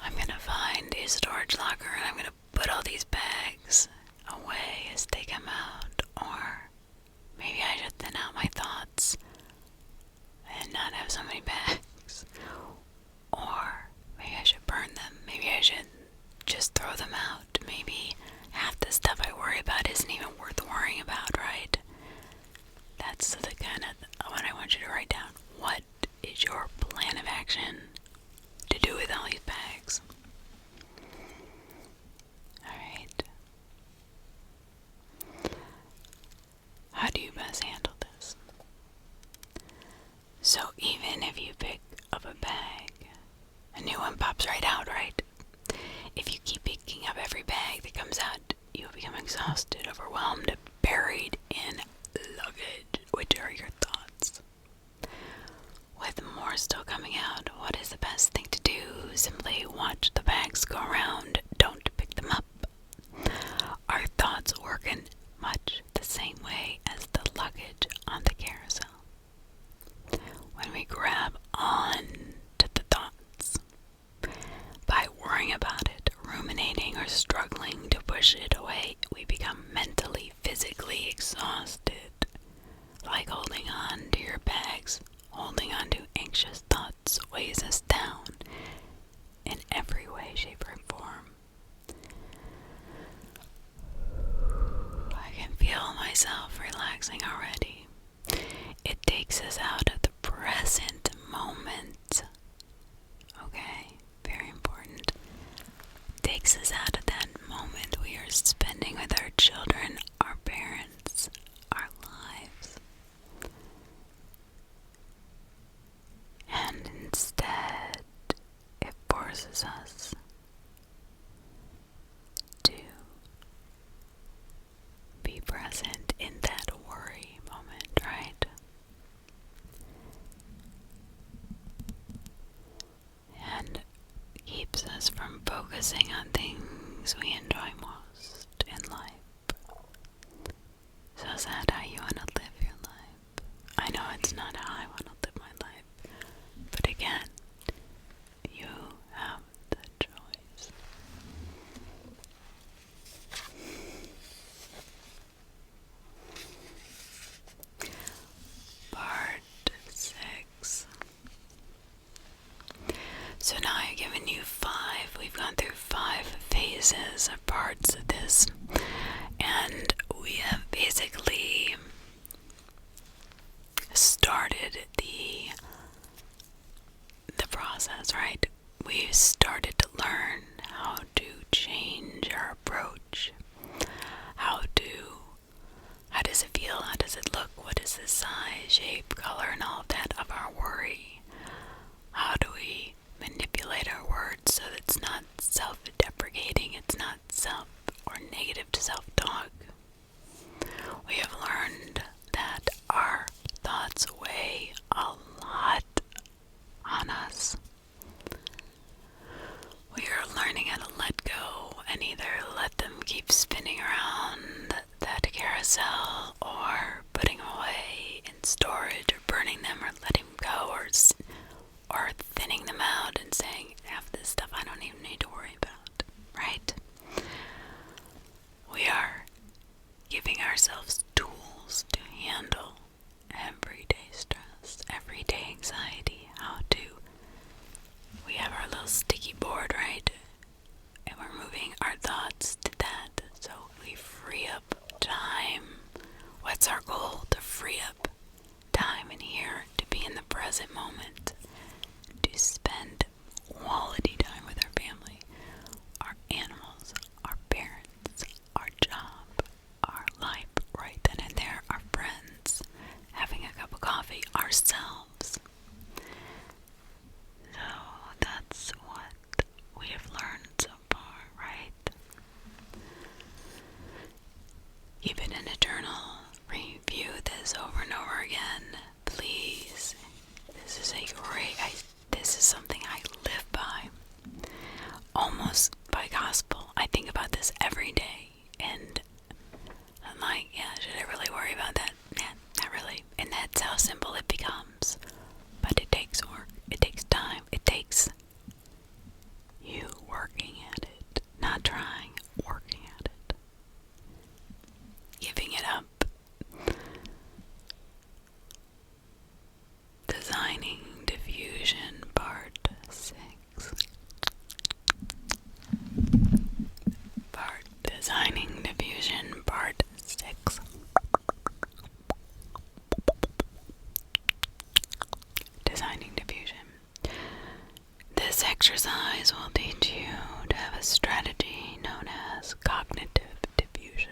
I'm going to find a storage locker and I'm going to put all these bags away as they come out. Or maybe I should thin out my thoughts and not have so many bags. Or maybe I should burn them. Maybe I should just throw them out. Maybe half the stuff I worry about isn't even worth worrying about, right? That's the kind of what I want you to write down. What is your plan of action to do with all these bags? Alright. How do you best handle this? So even if you pick up a bag, a new one pops right out, right? If you keep picking up every bag that comes out, you'll become exhausted, overwhelmed, buried in luggage. Which are your thoughts? With more still coming out, what is the best thing to do? Simply watch the bags go around. Don't pick them up. Our thoughts work in much the same way as the luggage on the carousel. When we grab on to the thoughts, by worrying about it, ruminating, or struggling to push it away, we become mentally, physically exhausted. Like holding on to your bags, holding on to anxious thoughts weighs us down in every way, shape, or form. I can feel myself relaxing already. It takes us out of the present moment. Okay, very important. It takes us out of that moment we are spending with our children, our parents, our lives. And instead, it forces us to be present in that worry moment, right? And keeps us from focusing on things we enjoy most in life. So is that how you want to live your life? I know it's not how I want to live my life, but again, you have the choice. Part 6. So now I've given you 5. We've gone through 5 phases or parts of this, and we have basically started the process, right? We've started to learn how to change our approach. How does it feel? How does it look? What is the size, shape, color, and all of that of our worry? How do we manipulate our words so that it's not self-deprecating, it's not self or negative to self-talk? We have learned that our thoughts weigh a lot on us. We are learning how to let go and either let them keep spinning around that carousel or putting them away in storage or burning them or anxiety, we have our little sticky board, right? And we're moving our thoughts to that, so we free up time. What's our goal? To free up time in here, to be in the present moment, to spend quality time with our family, our animals, our parents, our job, our life right then and there, our friends, having a cup of coffee, ourselves. So that's what we have learned so far, right? Keep it in a journal. Review this over and over again. Please. This is something I live by. Almost by gospel. I think about this every day. And I'm like, yeah, should I really worry about that? Nah, not really. And that's how simple it becomes. But it takes work. It takes time. It takes you working at it. Not trying, working at it. Giving it up. Designing diffusion, part 6. Designing diffusion, part 6. Designing diffusion. This exercise will teach you to have a strategy known as cognitive diffusion.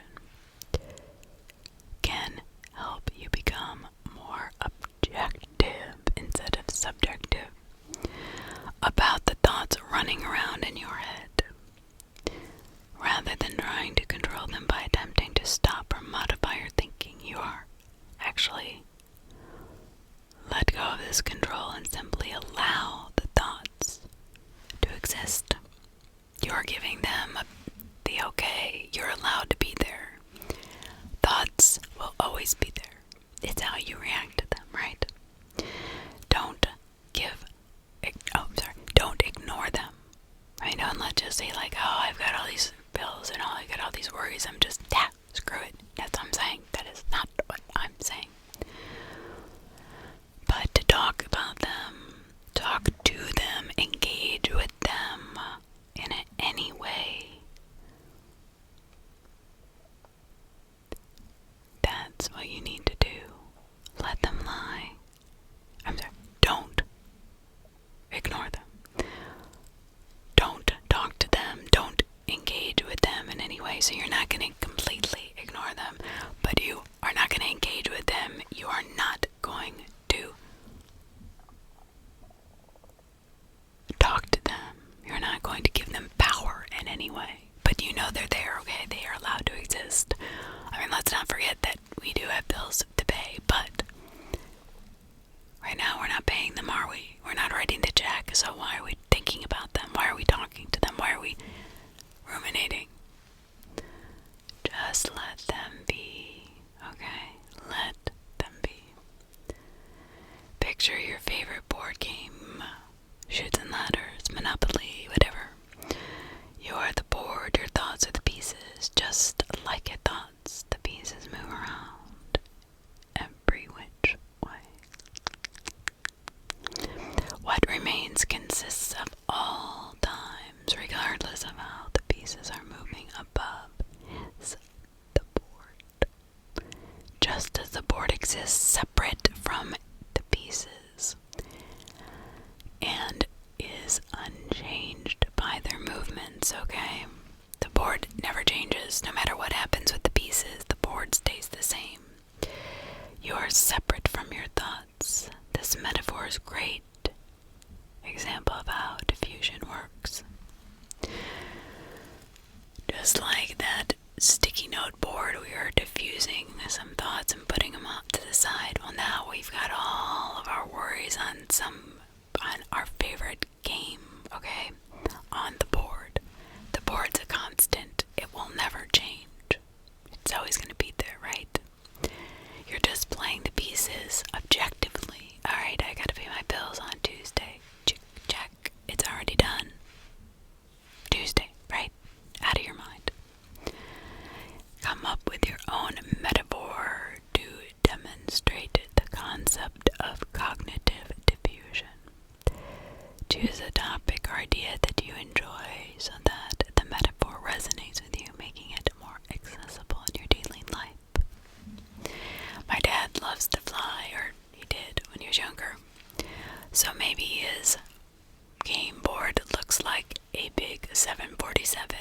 Can help you become more objective instead of subjective about the thoughts running around in your head, rather than trying to control them by attempting to stop or modify your thinking. You are actually let go of this control and simply allow the thoughts to exist. You're giving them the okay. You're allowed to be there. Thoughts will always be there. It's how you react to them, right? Don't ignore them. Right? Don't let just say like, oh, I've got all these bills and I got all these worries. I'm just, screw it. That's what I'm saying. That is not what I'm saying. But to talk about them, talk to them, engage with them in any way. That's what you need to do. Let them lie. Don't ignore them. Don't talk to them. Don't engage with them in any way. So you're not going to completely ignore them, but you are not going to engage with them. You are not going to talk to them. You're not going to give them power in any way. But you know they're there, okay? They are allowed to exist. I mean, let's not forget that we do have bills to pay, but right now we're not paying them, are we? We're not writing the check, so why are we thinking about them? Why are we talking to them? Why are we ruminating? Just let them be, okay? Let them be. Picture your favorite board game, Chutes and Ladders, Monopoly, whatever. You are the board, your thoughts are the pieces. Just like your thoughts, the pieces move around every which way. What remains consists of all times, regardless of how the pieces are moving above, is the board. Just as the board exists separate from the pieces and is unchanged by their movements, okay? The board never changes. No matter what happens with the pieces, the board stays the same. You are separate from your thoughts. This metaphor is great example of how diffusion works. Just like that sticky note board, we are diffusing some thoughts and putting them off to the side. Well, now we've got all of our worries on our favorite game, okay, on the board. The board's a constant. It will never change. It's always going to be there, right? You're just playing the pieces objectively. Alright, I gotta pay my bills on Tuesday. Check. It's already done. Tuesday, right? Out of your mind. Come up with your own metaphor to demonstrate the concept of cognitive diffusion. So maybe his game board looks like a big 747.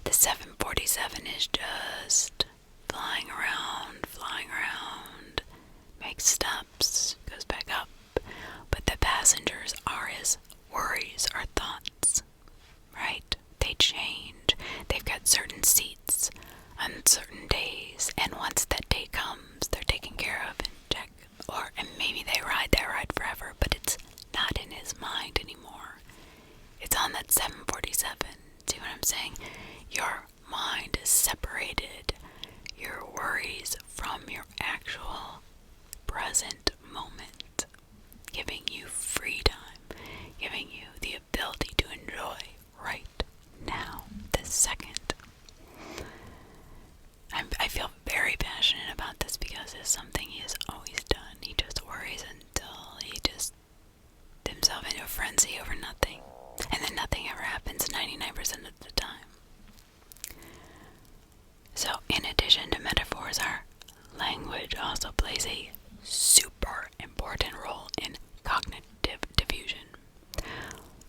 The 747 is just flying around, makes stops, goes back up. But the passengers are his worries or thoughts, right? They change. They've got certain seats on certain days, and once that day comes, they're taken care of and check. And maybe they ride that ride forever, but it's not in his mind anymore. It's on that 747. See what I'm saying? Your mind is separated. Your worries from your actual present moment, giving you free time, giving you the ability to enjoy right now, this second. I feel very passionate about this because it's something he has always done. He just worries until he just himself into a frenzy over nothing. And then nothing ever happens 99% of the time. So, in addition to metaphors, our language also plays a super important role in cognitive diffusion.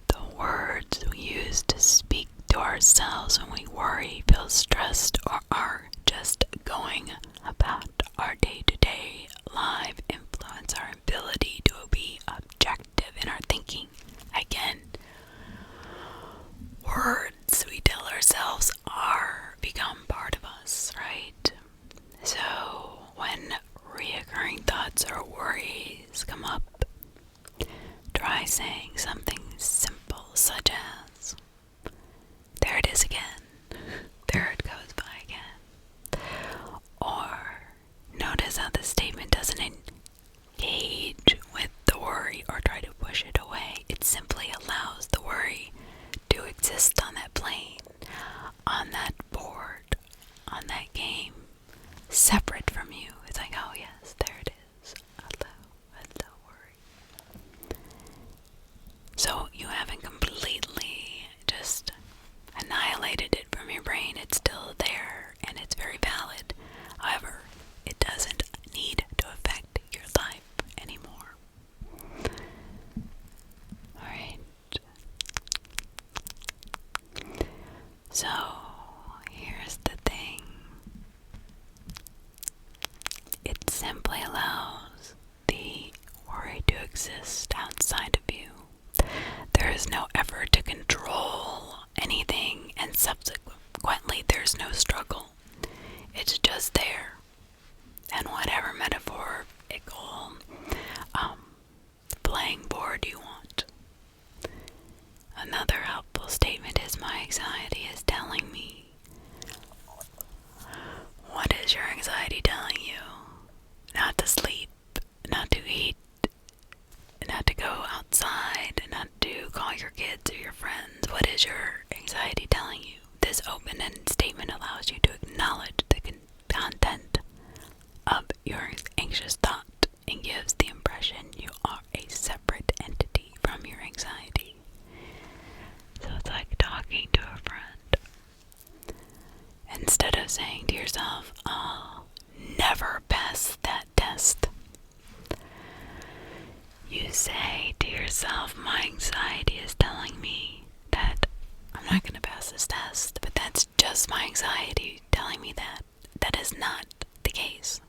The words we use to speak to ourselves when we worry, feel stressed, or are just going about our day-to-day life influence our ability to be objective in our thinking. Again, words we tell ourselves become part of us, right? So when reoccurring thoughts or worries come up, try saying something simple such as, there it is again, there it goes by again. Or notice how the statement doesn't engage with the worry or try to push it away. It simply allows the worry to exist on that plane, on that board, on that game, separate from you. It's like, oh yes, there it is. Hello, worry. So you haven't completely just annihilated it from your brain. It's still there, and it's very valid. However, it doesn't need to affect your life anymore. Alright. So, here's the thing. It simply allows the worry to exist outside of you. There is no effort to control anything, and subsequently there's no struggle. It's just there. And whatever metaphorical playing board you want. Another helpful statement is, my anxiety is telling me. What is your anxiety telling you? Not to sleep, not to eat, not to go outside, not to call your kids or your friends. What is your anxiety telling you? This open-ended statement allows you to acknowledge the content of your anxious thought and gives the impression you are a separate entity from your anxiety. So it's like talking to a friend. Instead of saying to yourself, I'll never pass that test, you say to yourself, my anxiety is telling me that I'm not going to pass this test, but that's just my anxiety telling me that. That is not the case.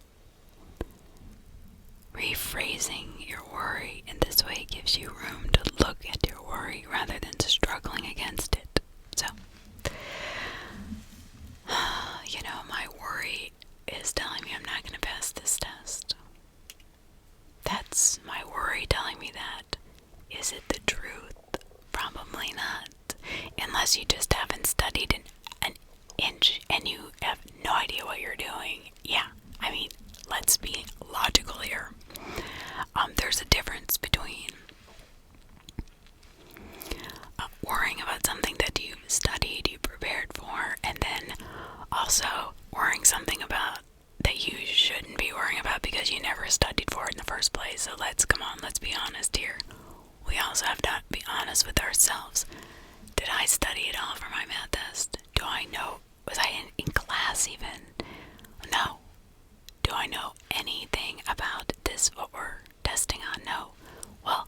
Rephrasing your worry in this way gives you room to look at your worry rather than struggling against it. So, my worry is telling me I'm not going to pass this test. That's my worry telling me that. Is it the truth? Probably not. Unless you just haven't studied an inch and you have no idea what you're doing. Yeah, I mean, let's be logical here. There's a difference between worrying about something that you've studied, you prepared for, and then also worrying something about that you shouldn't be worrying about because you never studied for it in the first place. So let's be honest here. We also have to be honest with ourselves. Did I study at all for my math test? Do I know? Was I in class even? No. Do I know anything about this, what we're testing on? No. Well,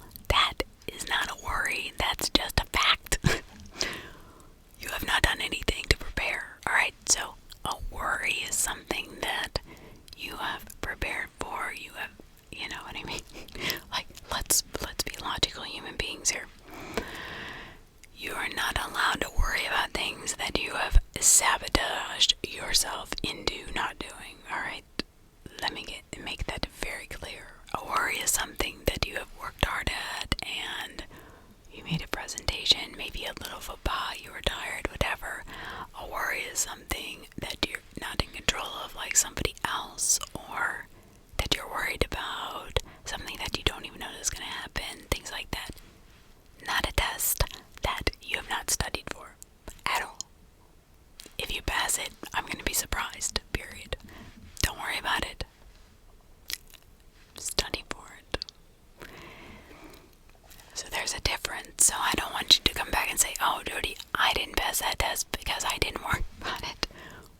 So I don't want you to come back and say, oh, Jody, I didn't pass that test because I didn't work on it.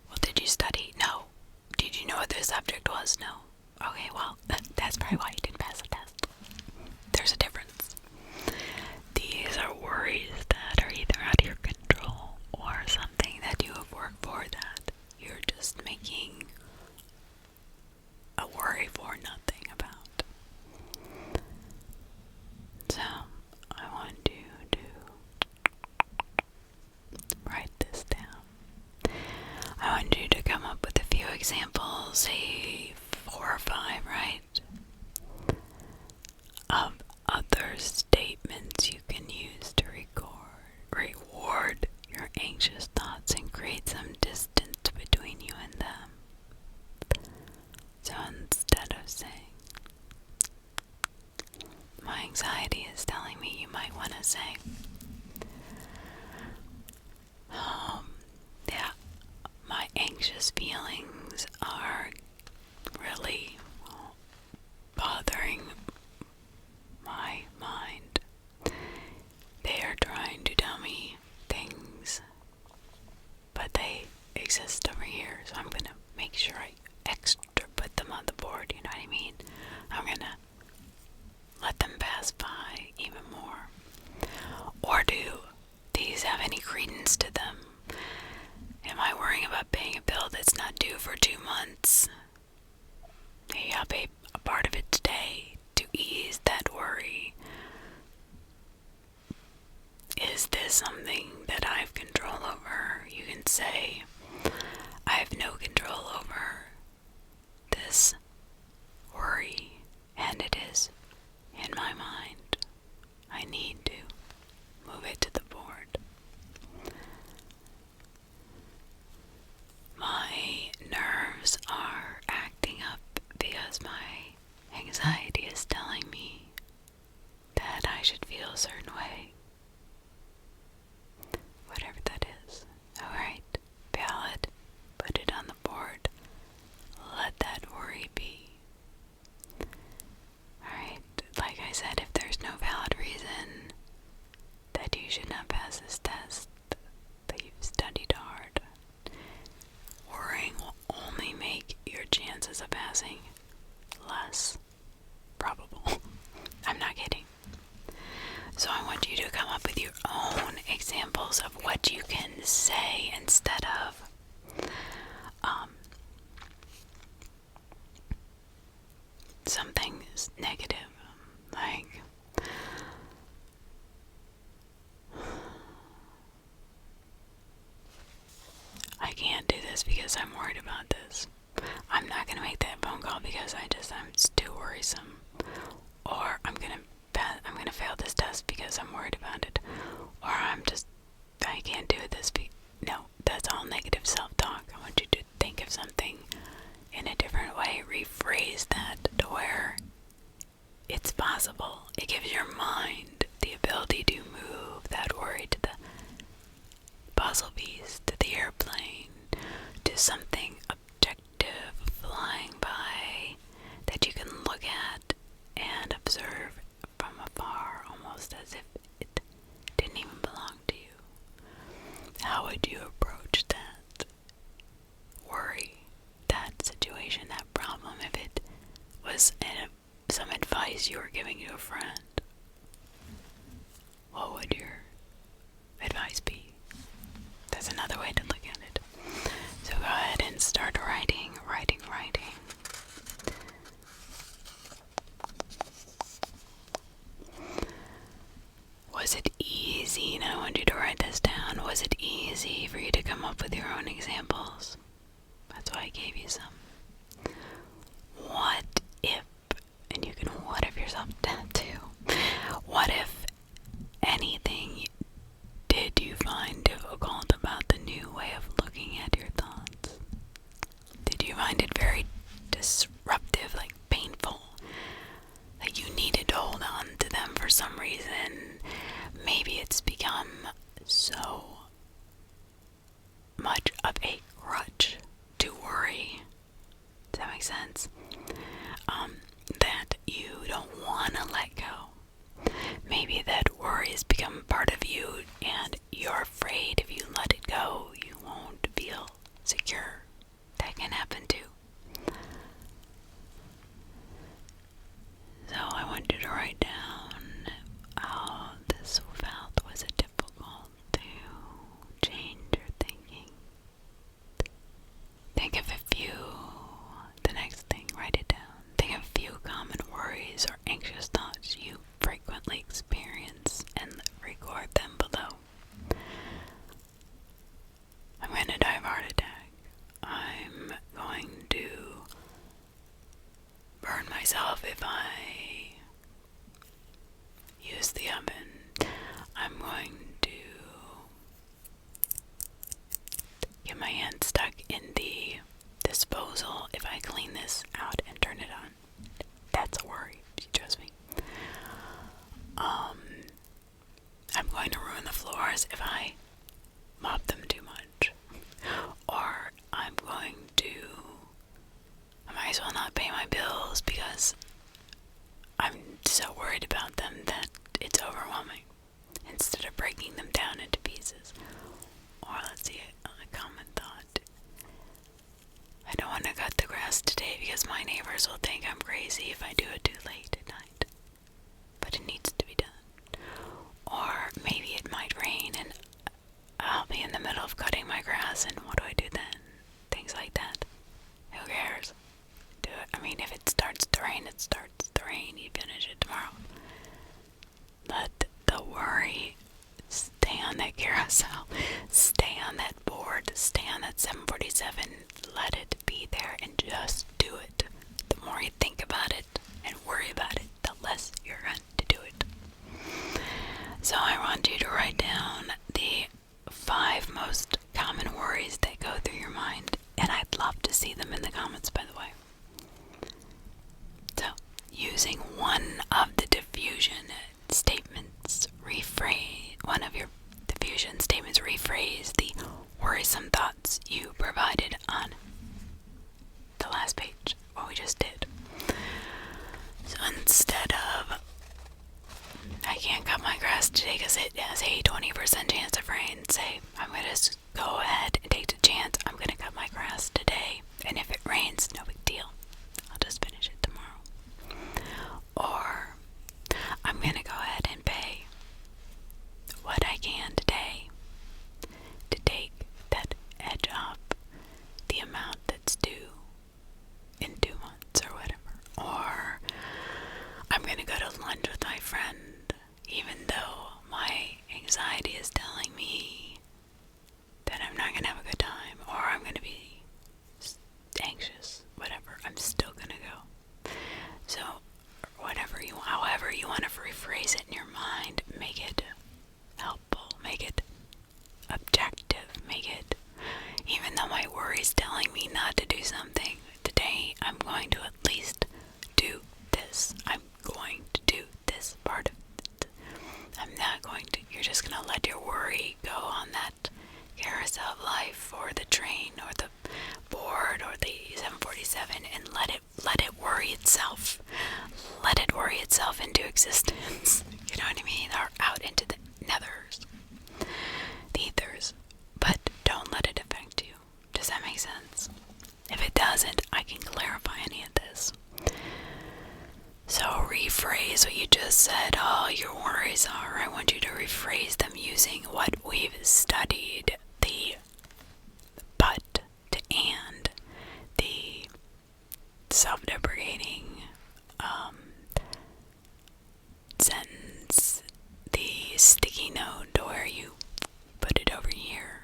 Well, did you study? No. Did you know what the subject was? No. Okay, well, that's probably why you didn't pass the test. There's a difference. These are worries that are either out of your control or something that you have worked for that you're just making a worry for nothing about. So, I want you to write this down. I want you to come up with a few examples, say 4 or 5, right? Of other statements you can use to reward your anxious thoughts and create some distance between you and them. So instead of saying, my anxiety is telling me, you might want to say, yeah, my anxious feelings are really bothering my mind. They are trying to tell me things, but they exist over here, so I'm gonna make sure I extra put them on the board, you know what I mean? I'm gonna let them pass by even more. Or do these have any credence to them? Am I worrying about paying a bill that's not due for 2 months? Maybe I'll pay a part of it today to ease that worry. Is this something that I have control over? You can say, I have no control over this worry, and it is in my mind. I need to move it to the board. My nerves are acting up because my anxiety is telling me that I should feel a certain way. Whatever that is. Alright, valid. Put it on the board. Let that worry be. Alright, like I said, if there's no valid reason that you should not pass this test, that you've studied hard, worrying will only make your chances of passing less probable. I'm not kidding. So I want you to come up with your own examples of what you can say instead of something negative, like I can't do this because I'm worried about this. I'm not gonna make that phone call because I'm too worrisome. Or I'm gonna fail this test because I'm worried about it. Or I can't do this. No, that's all negative self-talk. I want you to think of something in a different way. Rephrase that to where it's possible. It gives your mind the ability to move that worry to the puzzle piece, to the airplane, to something objective flying by that you can look at and observe from afar, almost as if it didn't even belong to you. How would you approach that worry, that situation, that problem, if it was some advice you were giving to a friend? What would your advice be? That's another way to look at it. So go ahead and start writing. Was it easy? And I want you to write this down. Was it easy for you to come up with your own examples? That's why I gave you some. What if, and you can what if yourself down too. What if anything did you find difficult about the new way of looking at your thoughts? Did you find it very disruptive, like painful? Like you needed to hold on to them for some reason? Maybe it's become so much of a crutch to worry floors if I mop them too much. Or I might as well not pay my bills because I'm so worried about them that it's overwhelming, instead of breaking them down into pieces. Or let's see, a common thought. I don't want to cut the grass today because my neighbors will think I'm crazy if I do it too late at night. But it needs to be done. Or maybe it might rain and I'll be in the middle of cutting my grass, and what do I do then? Things like that. Who cares? Do it. I mean, if it starts to rain, it starts to rain. You finish it tomorrow. But the worry, stay on that carousel, stay on that board, stay on that 747, let it be there and just do it. The more you think about it and worry about it, the less you're going to do it. So I want you to write down the 5 most common worries that go through your mind, and I'd love to see them in the comments, by the way. So, using one of the diffusion statements, one of your diffusion statements, rephrase the worrisome thoughts you provided on the last page, what we just did. So instead of, I can't cut my grass today because it has a 20% chance of rain, say, I'm going to go ahead and take the chance, I'm going to cut my grass today, and if it rains, no big deal, I'll just finish it tomorrow. Or, I'm going to go ahead and pay what I can today to take that edge off the amount that's due in 2 months or whatever. Or, I'm going to go to lunch with my friend even though my anxiety is telling me that I'm not going to have a good time, or I'm going to be anxious, whatever, I'm still going to go. So, however you want to rephrase it in your mind, make it helpful, make it objective, make it, even though my worry is telling me not to do something, today I'm going to at least do this. I'm going to do this part of it. I'm not going to, you're just going to let your worry go on that carousel of life, or the train, or the board, or the 747, and let it worry itself. Let it worry itself into existence. You know what I mean? Or out into the nethers, the ethers. But don't let it affect you. Does that make sense? If it doesn't, I can clarify any of this. So rephrase what you just said, all your worries are. I want you to rephrase them using what we've studied, the but, to and, the self-deprecating sentence, the sticky note where you put it over here,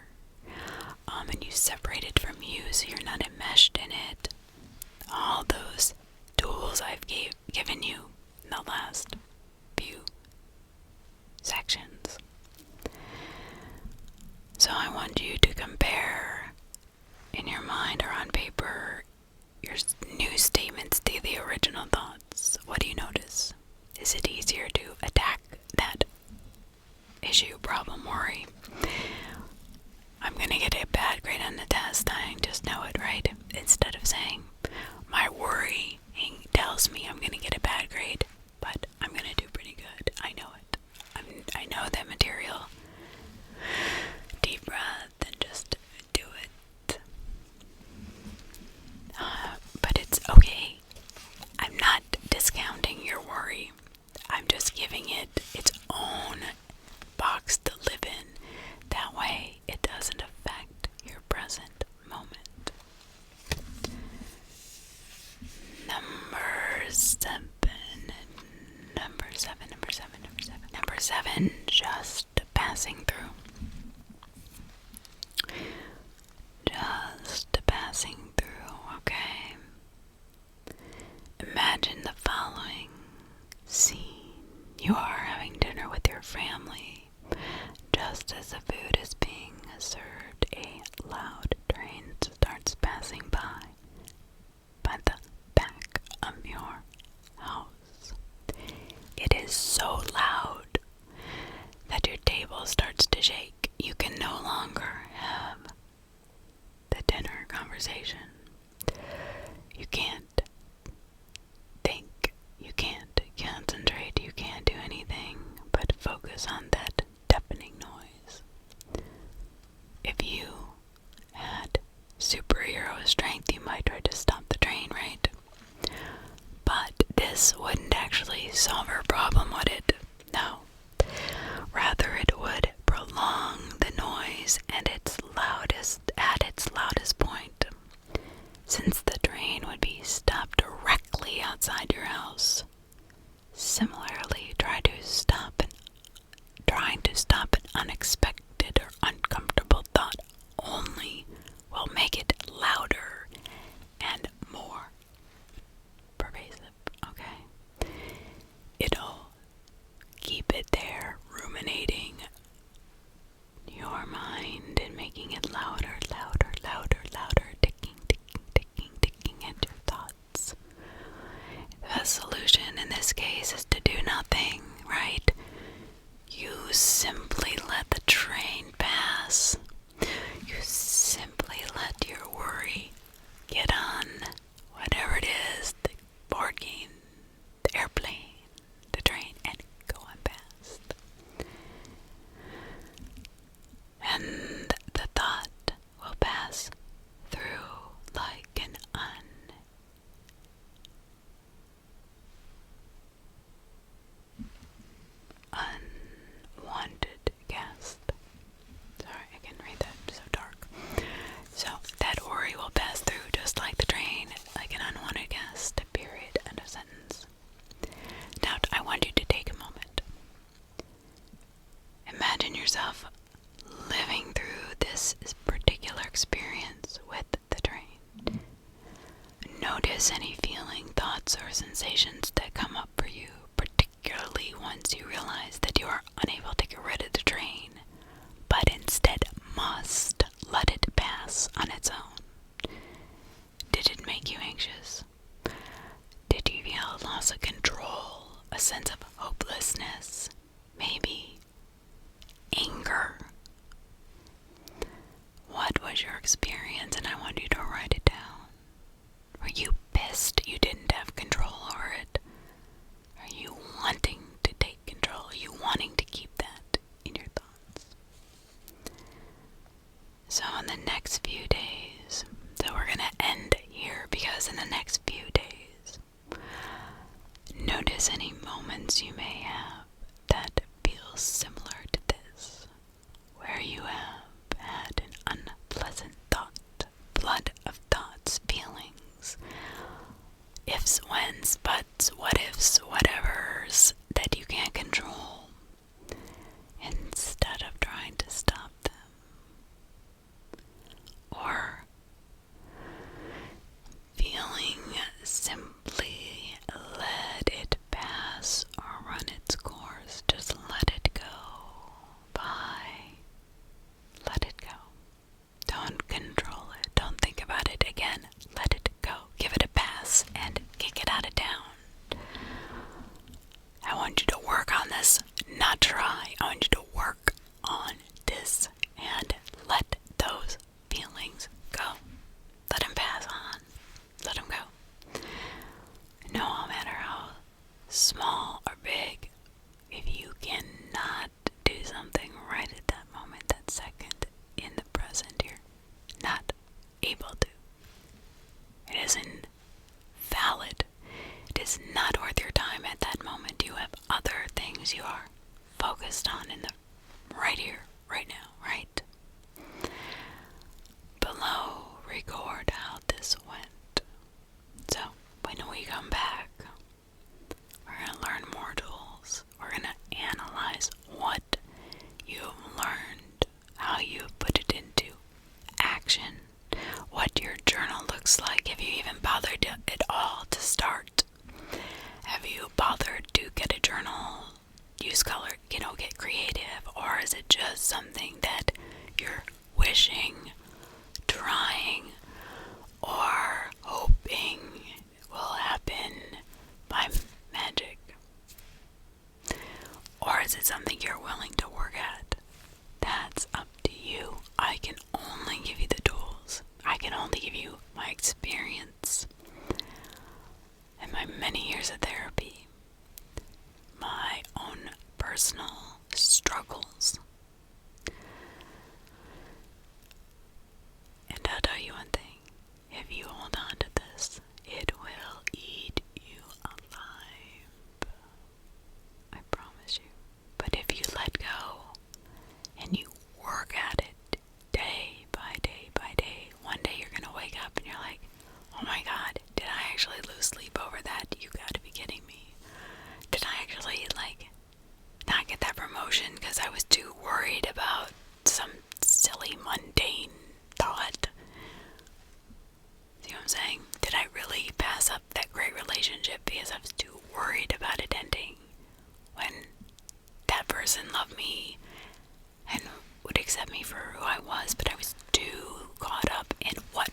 and you separate it from you so you're not enmeshed in it. All those tools I've given you in the last few sections. So I want you to compare in your mind or on paper your new statements to the original thoughts. What do you notice? Is it easier to attack that issue, problem, worry? I'm gonna get a bad grade on the test, I just know it, right? Instead of saying, my worrying tells me I'm gonna get a bad grade, but I'm gonna do pretty good. I know it. I know that material. Deep breath and just do it. But it's okay. I'm not discounting your worry. I'm just giving it its own box to live in. That way it doesn't affect your present moment. Number seven, just passing through. Just passing through, okay? Imagine the following scene. You are having dinner with your family. Just as the food is being served, a loud train starts passing by the back of your house. It is so loud that your table starts to focus on that deafening noise. If you had superhero strength, you might try to stop the train, right? But this wouldn't actually solve her problem, would it? No. Rather, it would prolong the noise at its loudest point, since the train would be stopped directly outside your house. Similarly, trying to stop an unexpected or uncomfortable thought only will make it louder and more pervasive, okay? It'll keep it there, ruminating your mind and making it louder, ticking at your thoughts. The solution in this case is to do nothing, right? You simply let the train pass. You simply let your worry get on whatever it is, the board game, the airplane, the train, and go on past. And the thought will pass through like an unwanted guest. Sorry, I can read that, so dark. So, that worry will pass through just like the train, like an unwanted guest, period, end of sentence. Now, I want you to take a moment. Imagine yourself living through this particular experience with the train. Notice any feeling, thoughts, or sensations that come up for you, particularly once you realize that you are unable to get rid of the train, but instead must let it pass on its own. Did it make you anxious? Did you feel a loss of control, a sense of hopelessness, maybe anger? What was your experience? And I want you to write it down. Were you pissed you didn't have control over it? Are you wanting to take control? Are you wanting to keep that in your thoughts? So in the next few days, so we're going to end here because in the next few days, notice any moments you may have that feel similar to this, where you have had an unpleasant thought, flood of thoughts, feelings, ifs, whens, buts, what ifs, whatevers that you can't control, instead of trying to stop them. Or feeling simply let it pass or run its course. Just let it go by. Let it go. Don't control it. Don't think about it again. Let it go. Give it a pass and kick it out of town. I want you to work on this, not try. I want you to work on this and let those feelings go. Let them pass on. Let them go. No matter how small or big, if you cannot do something right at that moment, that second, in the present, you're not able to. It isn't valid. It is not worth your time at that moment. You have other things you are focused on in the right here, right now, right? Below, record how this went. So, when we come back, we're going to learn more tools. We're going to analyze what you've learned, how you've put it into action, what your journal looks like. Have you even bothered at all to start? Have you bothered to get a journal, use color, get creative? Or is it just something that you're wishing, trying, or hoping will happen by magic? Or is it something you're willing to work at? That's up to you. I can only give you the tools. I can only give you my experience and my many years of therapy, my own personal struggles. And I'll tell you one thing, if you hold on to this, it will eat you alive. I promise you. But if you let go and you work at it day by day by day, one day you're gonna wake up and you're like, oh my god, did I actually lose sleep over that? You gotta be kidding me. Did I actually, not get that promotion because I was too worried about some silly, mundane thought? See what I'm saying? Did I really pass up that great relationship because I was too worried about it ending when that person loved me and would accept me for who I was, but I was too caught up in what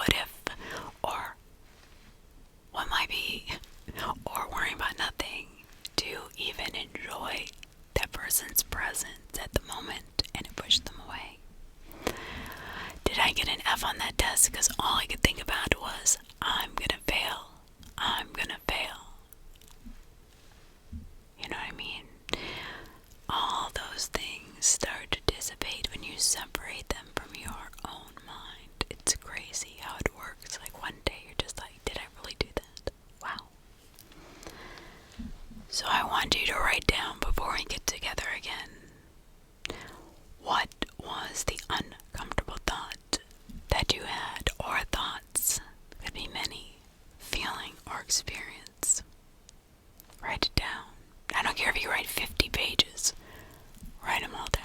if, or what might be, or worrying about nothing to even enjoy that person's presence at the moment, and it pushed them away. Did I get an F on that test because all I could think about was, I'm gonna fail, I'm gonna fail. You know what I mean? All those things start to dissipate when you separate them from your own mind. It's crazy how it works. Like one day you're just like, did I really do that? Wow. So I want you to write down before we get together again, what was the uncomfortable thought that you had, or thoughts, could be many, feeling or experience. Write it down. I don't care if you write 50 pages. Write them all down.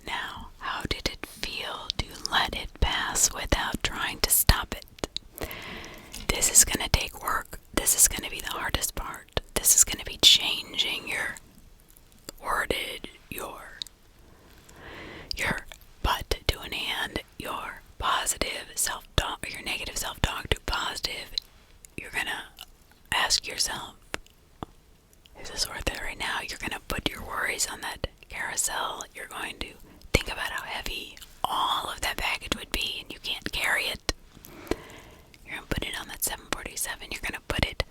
Now, how did it feel to let it pass without trying to stop it? This is going to take work. This is going to be the hardest part. This is going to be changing your worded, your but to an and, your positive self-talk, or your negative self-talk to positive. You're going to ask yourself, is this worth it right now? You're going to put your worries on that carousel. You're going to think about how heavy all of that baggage would be and you can't carry it. You're going to put it on that 747. You're going to put it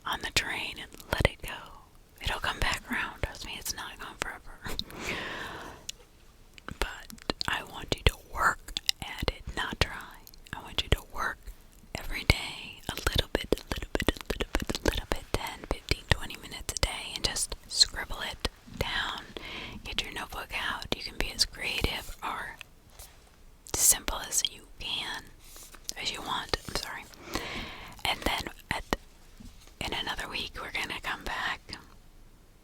on the train and let it go. It'll come back around. Trust me, it's not gone forever. But I want you to work at it, not try. I want you to work every day, a little bit, 10, 15, 20 minutes a day, and just scribble it down. Get your notebook out. You can be as creative or simple as you can, as you want. I'm sorry. And then in another week, we're gonna come back.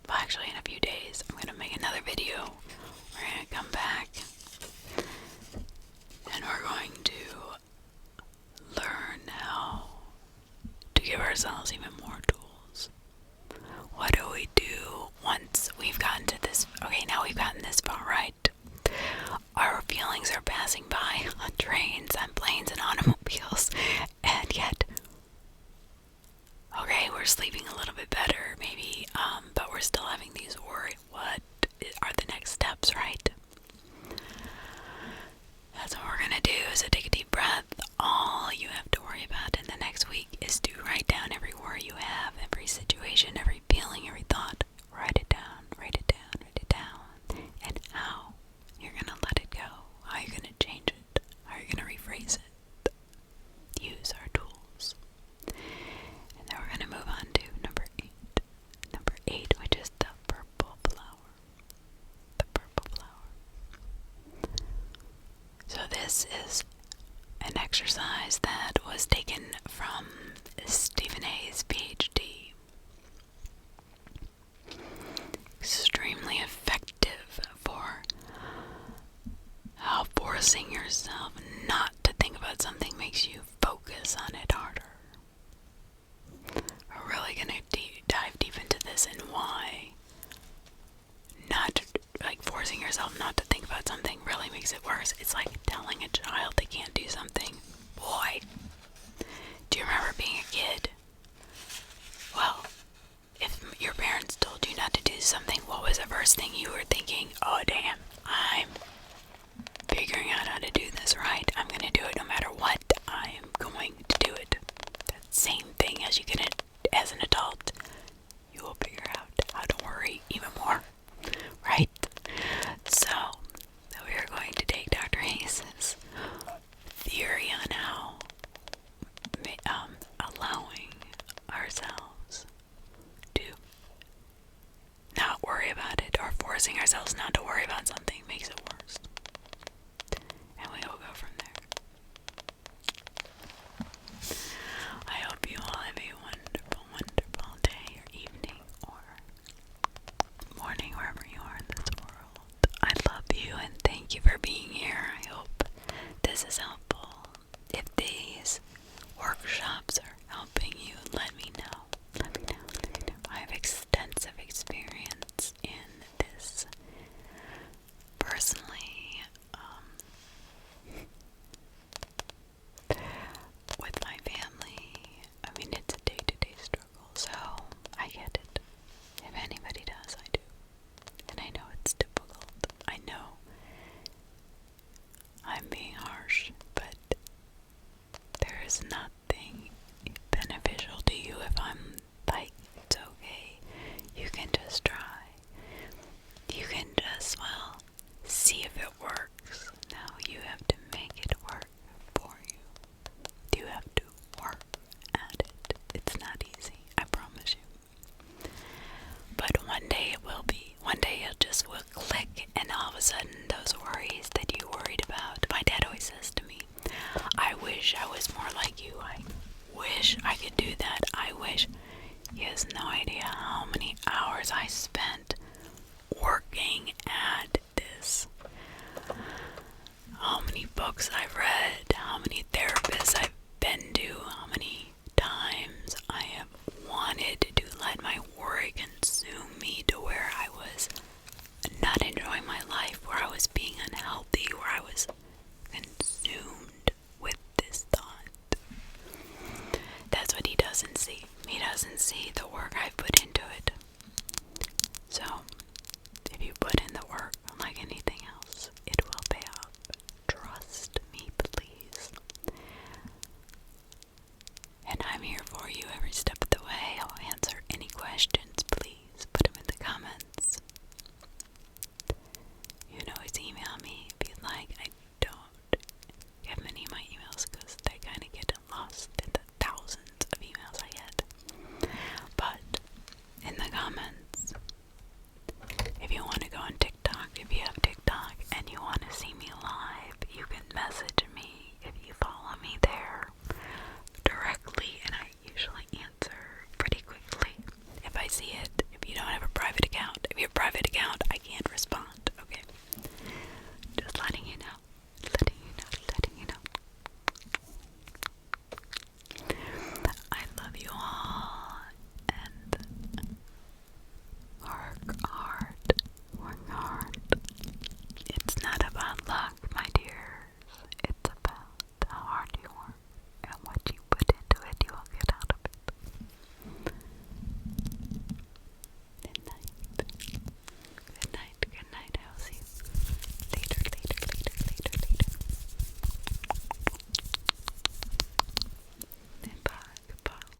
Well, actually, in a few days, I'm gonna make another video. We're gonna come back, and we're going to learn how to give ourselves even more tools. What do we do once we've gotten to this? Okay, now we've gotten this far, right? Our feelings are passing by on trains, on planes, and automobiles, and yet, okay, we're sleeping a little bit better, maybe, but we're still having these worries. What are the next steps, right? That's what we're gonna do, so take a deep breath. All you have to worry about in the next week is to write down every worry you have, every situation, every feeling, every thought. Write it down, write it down, write it down. And how you're gonna let it go, how you're gonna change it, how you're gonna rephrase it. Use our tools. And then we're gonna move on to number 8. Number 8, which is the purple flower. The purple flower. So this is an exercise that was taken from Stephen Hayes' PhD. Extremely effective for how forcing yourself not to think about something makes you focus on it harder. We're really going to dive deep into this and why not, forcing yourself not to think about something really makes it worse. It's like telling a child they can't do something. Boy, do you remember being a kid? Well, if your parents told you not to do something, what was the first thing you were thinking? Oh damn, I'm figuring out how to do this, right? I'm gonna do it no matter what. I am going to do it. That same thing as you get it as an adult. You forcing ourselves not to worry about something makes it worse. And we will go from there. I hope you all have a wonderful, wonderful day or evening or morning, wherever you are in this world. I love you and thank you for being here. I hope this is helpful. If these workshops are helping you, let me know. Let me know. I have extensive experience in this personally, with my family. I mean, it's a day-to-day struggle, so I get it. If anybody does, I do. And I know it's difficult. I know I'm being harsh, but there is nothing beneficial to you if I'm like, it's okay. You can just try. You can just, well, see if it works. Now you have to make it work for you. You have to work at it. It's not easy, I promise you. But one day it will be. One day it just will click, and all of a sudden those worries that you worried about. My dad always says to me, I wish I was more like you. I wish I could do that. I wish. He has no idea how many hours I spent working at this. How many books I've read, how many therapists I've been to, how many times I have wanted to let my worry consume me to where I was not enjoying my life, where I was being unhealthy, where I was consumed with this thought. That's what he doesn't see. He doesn't see the work I've put into it. So, if you put in the work, like anything else, it will pay off. Trust me, please. And I'm here for you every